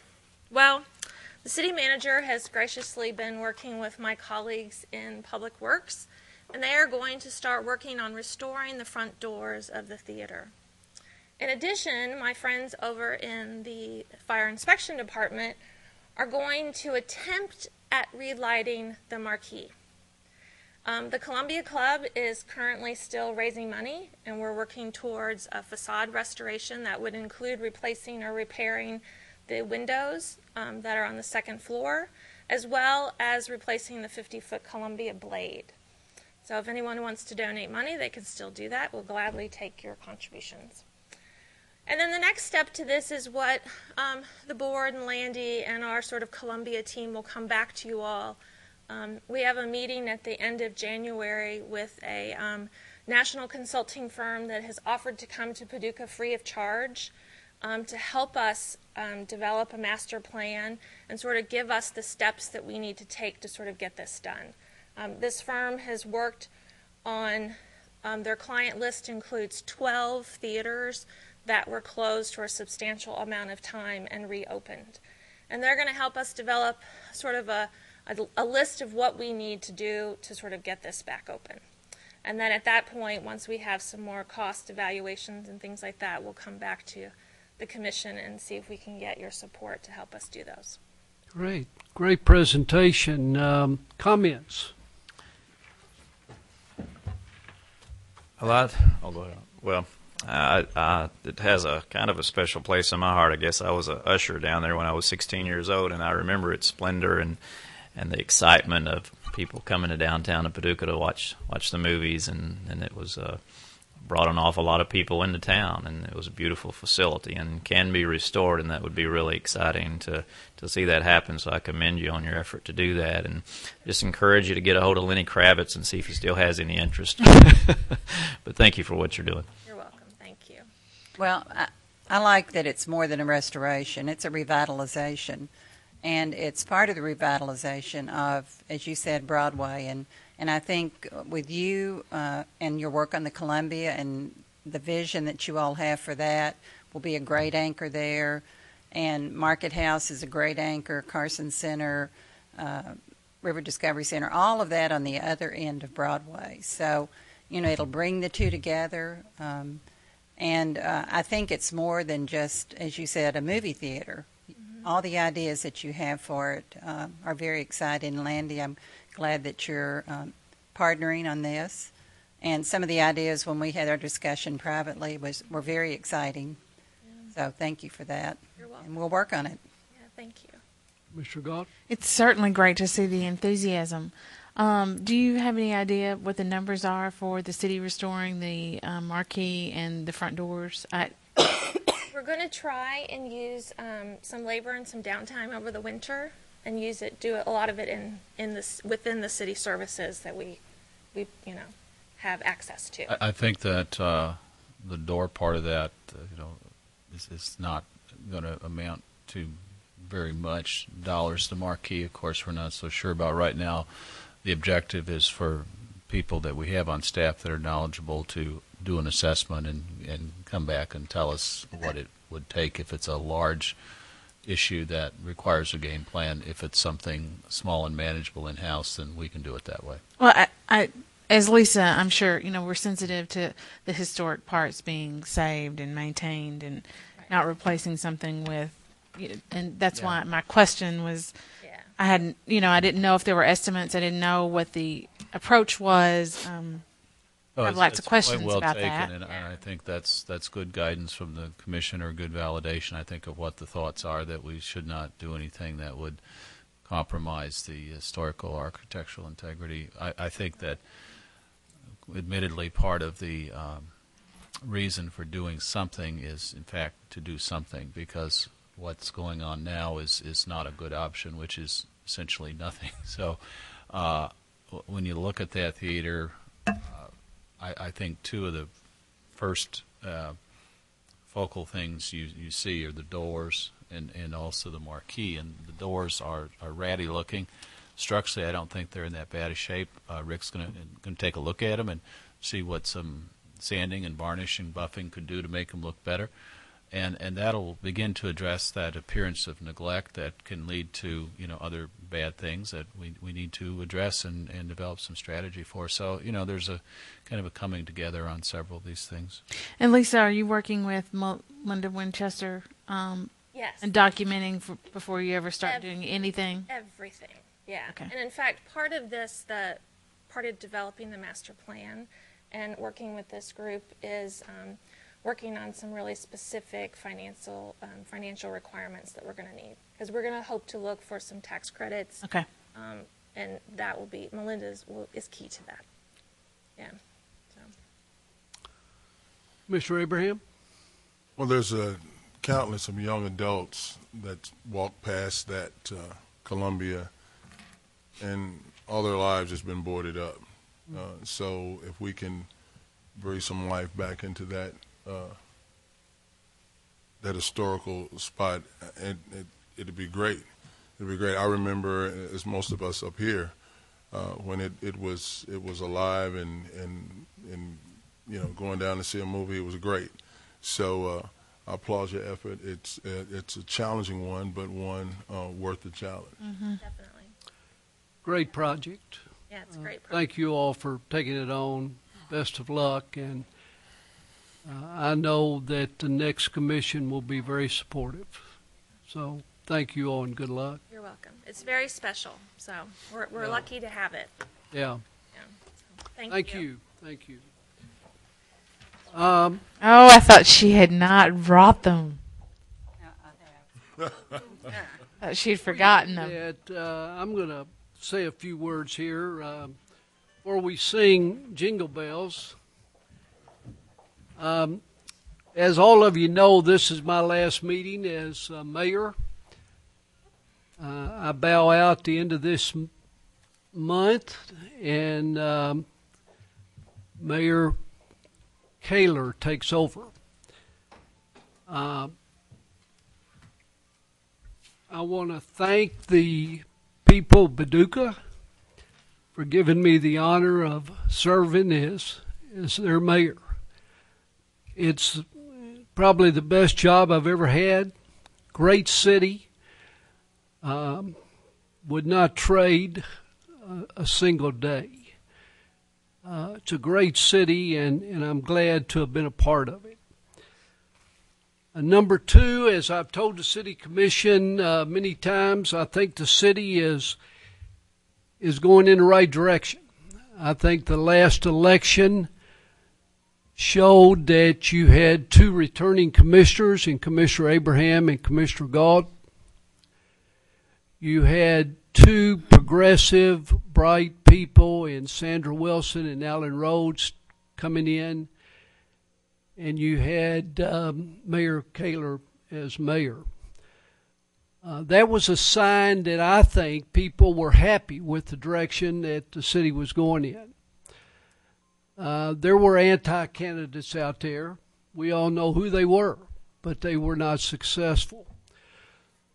Well, the city manager has graciously been working with my colleagues in Public Works, and they are going to start working on restoring the front doors of the theater. In addition, my friends over in the Fire Inspection Department are going to attempt at relighting the marquee. The Columbia Club is currently still raising money, and we're working towards a facade restoration that would include replacing or repairing the windows that are on the 2nd floor, as well as replacing the 50-foot Columbia blade. So if anyone wants to donate money, they can still do that. We'll gladly take your contributions. And then the next step to this is what the board and Landy and our sort of Columbia team will come back to you all. We have a meeting at the end of January with a national consulting firm that has offered to come to Paducah free of charge to help us develop a master plan and sort of give us the steps that we need to take to sort of get this done. This firm has worked on, their client list includes 12 theaters that were closed for a substantial amount of time and reopened. And they're going to help us develop sort of a list of what we need to do to sort of get this back open. And then at that point, once we have some more cost evaluations and things like that, we'll come back to the commission and see if we can get your support to help us do those. Great. Great presentation. Comments? A lot. I'll go ahead. Well, it has a kind of a special place in my heart. I guess I was a usher down there when I was 16 years old, and I remember its splendor and the excitement of people coming to downtown of Paducah to watch the movies, and it was brought an awful lot of people into town, and it was a beautiful facility and can be restored, and that would be really exciting to see that happen. So I commend you on your effort to do that, and just encourage you to get a hold of Lenny Kravitz and see if he still has any interest. But thank you for what you're doing. You're welcome. Thank you. Well, I like that it's more than a restoration. It's a revitalization. And it's part of the revitalization of, as you said, Broadway. And I think with you and your work on the Columbia and the vision that you all have for that will be a great anchor there. And Market House is a great anchor, Carson Center, River Discovery Center, all of that on the other end of Broadway. So, it'll bring the two together. And I think it's more than just, as you said, a movie theater. All the ideas that you have for it are very exciting. Landy, I'm glad that you're partnering on this. And some of the ideas when we had our discussion privately were very exciting. Yeah. So thank you for that. You're welcome. And we'll work on it. Yeah, thank you. Mr. Gott? It's certainly great to see the enthusiasm. Do you have any idea what the numbers are for the city restoring the marquee and the front doors? We're going to try and use some labor and some downtime over the winter, and do a lot of it within the city services that we have access to. I think that the door part of that, is not going to amount to very much dollars. The marquee, of course, we're not so sure about right now. The objective is for people that we have on staff that are knowledgeable to do an assessment and come back and tell us what it would take if it's a large issue that requires a game plan. If it's something small and manageable in-house, then we can do it that way. Well, I as Lisa, I'm sure, we're sensitive to the historic parts being saved and maintained and not replacing something with, and that's why my question was, I didn't know if there were estimates. I didn't know what the approach was. I have lots of questions well about taken, that. And I think that's good guidance from the commissioner, good validation, I think, of what the thoughts are, that we should not do anything that would compromise the historical architectural integrity. I think that, admittedly, part of the reason for doing something is, in fact, to do something, because what's going on now is not a good option, which is essentially nothing. So when you look at that theater, I think two of the first focal things you see are the doors and also the marquee. And the doors are ratty looking. Structurally, I don't think they're in that bad a shape. Rick's going to take a look at them and see what some sanding and varnishing, buffing could do to make them look better. And that'll begin to address that appearance of neglect that can lead to other bad things that we need to address and develop some strategy for. So there's a kind of a coming together on several of these things. And Lisa, are you working with Melinda Winchester? Yes. And documenting before you ever start doing anything? Everything. Yeah. Okay. And in fact, part of developing the master plan and working with this group is working on some really specific financial requirements that we're going to need, because we're going to hope to look for some tax credits. Okay. And that will be, Melinda's is key to that. Yeah. So. Mr. Abraham? Well, there's countless of young adults that walk past that Columbia, and all their lives has been boarded up. So if we can bring some life back into that historical spot, it'd be great. It'd be great. I remember, as most of us up here, when it was alive and going down to see a movie, it was great. So I applaud your effort. It's a challenging one, but one worth the challenge. Mm-hmm. Definitely. Great project. Yeah, it's a great project. Thank you all for taking it on. Best of luck, and I know that the next commission will be very supportive. So thank you all and good luck. You're welcome. It's very special, so we're lucky to have it. Yeah. So, thank you. Thank you. Oh, I thought she had not brought them. Thought she'd forgotten them. I'm going to say a few words here before we sing Jingle Bells. As all of you know, this is my last meeting as mayor. I bow out the end of this month, and Mayor Kaler takes over. I want to thank the people of Paducah for giving me the honor of serving as their mayor. It's probably the best job I've ever had. Great city. Would not trade a single day. It's a great city, and I'm glad to have been a part of it. Number two, as I've told the City Commission many times, I think the city is going in the right direction. I think the last election showed that you had two returning commissioners in Commissioner Abraham and Commissioner Galt. You had two progressive, bright people in Sandra Wilson and Alan Rhodes coming in, and you had Mayor Kaler as mayor. That was a sign that I think people were happy with the direction that the city was going in. There were anti-candidates out there. We all know who they were, but they were not successful.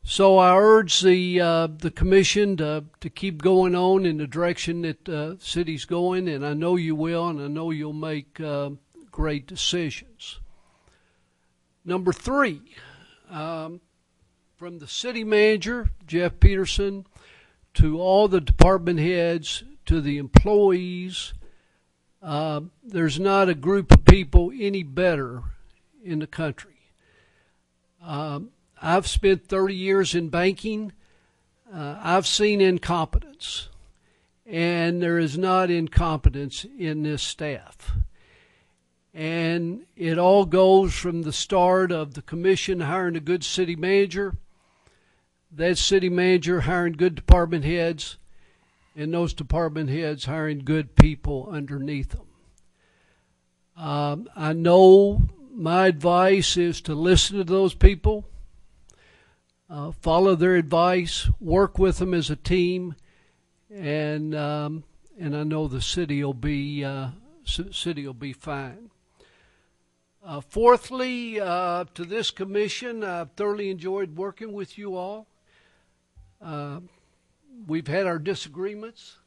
So I urge the commission to keep going on in the direction that the city's going, and I know you will, and I know you'll make great decisions. Number three, from the city manager, Jeff Peterson, to all the department heads, to the employees, there's not a group of people any better in the country. I've spent 30 years in banking. I've seen incompetence, and there is not incompetence in this staff. And it all goes from the start of the commission hiring a good city manager, that city manager hiring good department heads, and those department heads hiring good people underneath them. I know my advice is to listen to those people, follow their advice, work with them as a team, and I know the city will be fine. Fourthly, to this commission, I've thoroughly enjoyed working with you all. We've had our disagreements,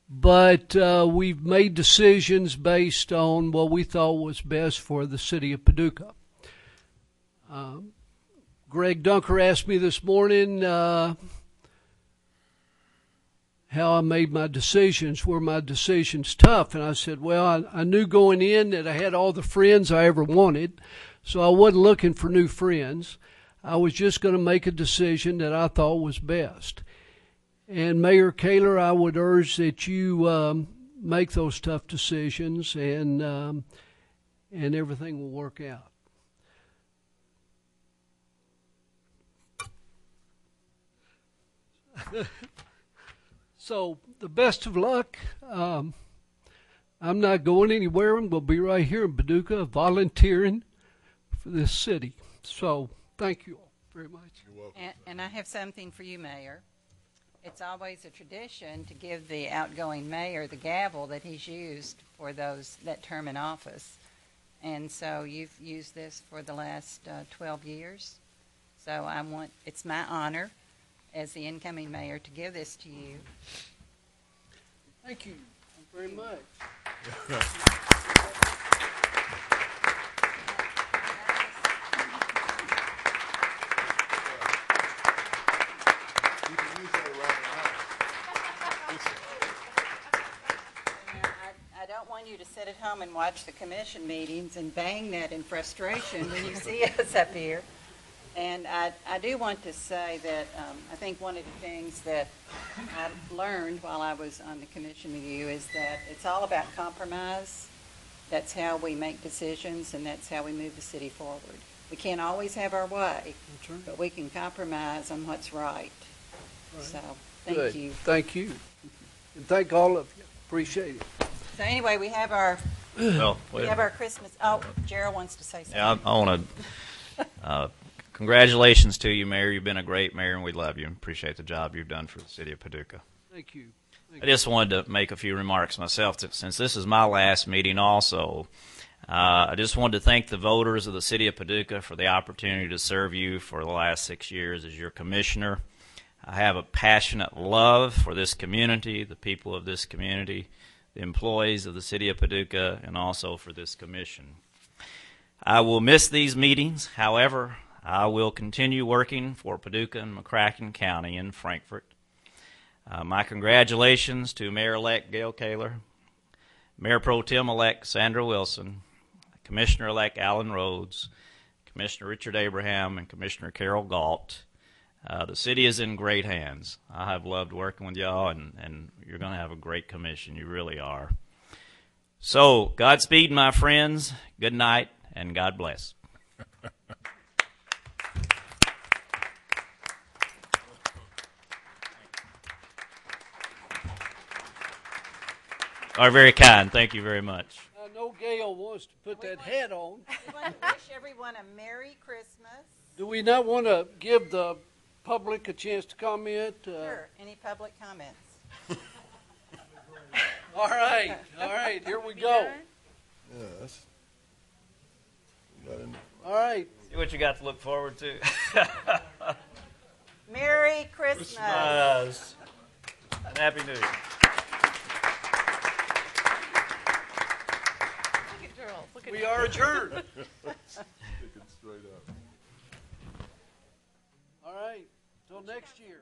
but we've made decisions based on what we thought was best for the city of Paducah. Greg Dunker asked me this morning how I made my decisions. Were my decisions tough? And I said, well, I knew going in that I had all the friends I ever wanted, so I wasn't looking for new friends. I was just going to make a decision that I thought was best. And Mayor Kaler, I would urge that you make those tough decisions, and everything will work out. So the best of luck. I'm not going anywhere. I'm going to be right here in Paducah volunteering for this city. So thank you all very much. You're welcome. And I have something for you, Mayor. It's always a tradition to give the outgoing mayor the gavel that he's used for that term in office. And so you've used this for the last 12 years. So it's my honor as the incoming mayor to give this to you. Thank you very much. I don't want you to sit at home and watch the commission meetings and bang that in frustration when you see us up here. And I do want to say that I think one of the things that I learned while I was on the commission with you is that it's all about compromise. That's how we make decisions, and that's how we move the city forward. We can't always have our way, but we can compromise on what's right. So, thank you. Thank you. And thank all of you. Appreciate it. So anyway, we have our Christmas. Oh, Gerald wants to say something. Yeah, I want to congratulations to you, Mayor. You've been a great mayor, and we love you and appreciate the job you've done for the city of Paducah. Thank you. I just wanted to make a few remarks myself, since this is my last meeting also. I just wanted to thank the voters of the city of Paducah for the opportunity to serve you for the last 6 years as your commissioner. I have a passionate love for this community, the people of this community, the employees of the city of Paducah, and also for this commission. I will miss these meetings. However, I will continue working for Paducah and McCracken County in Frankfort. My congratulations to Mayor-elect Gail Kaler, Mayor Pro Tem-elect Sandra Wilson, Commissioner-elect Alan Rhodes, Commissioner Richard Abraham, and Commissioner Carol Galt. The city is in great hands. I have loved working with y'all, and you're going to have a great commission. You really are. So, Godspeed, my friends. Good night, and God bless. Are very kind. Thank you very much. I know Gail wants to put that hat on. We want to wish everyone a Merry Christmas. Do we not want to give the public a chance to comment? Sure. Any public comments? All right. Here we go. Yes. All right. See what you got to look forward to. Merry Christmas. And Happy New Year. We are adjourned. Straight up. All right. Till next year.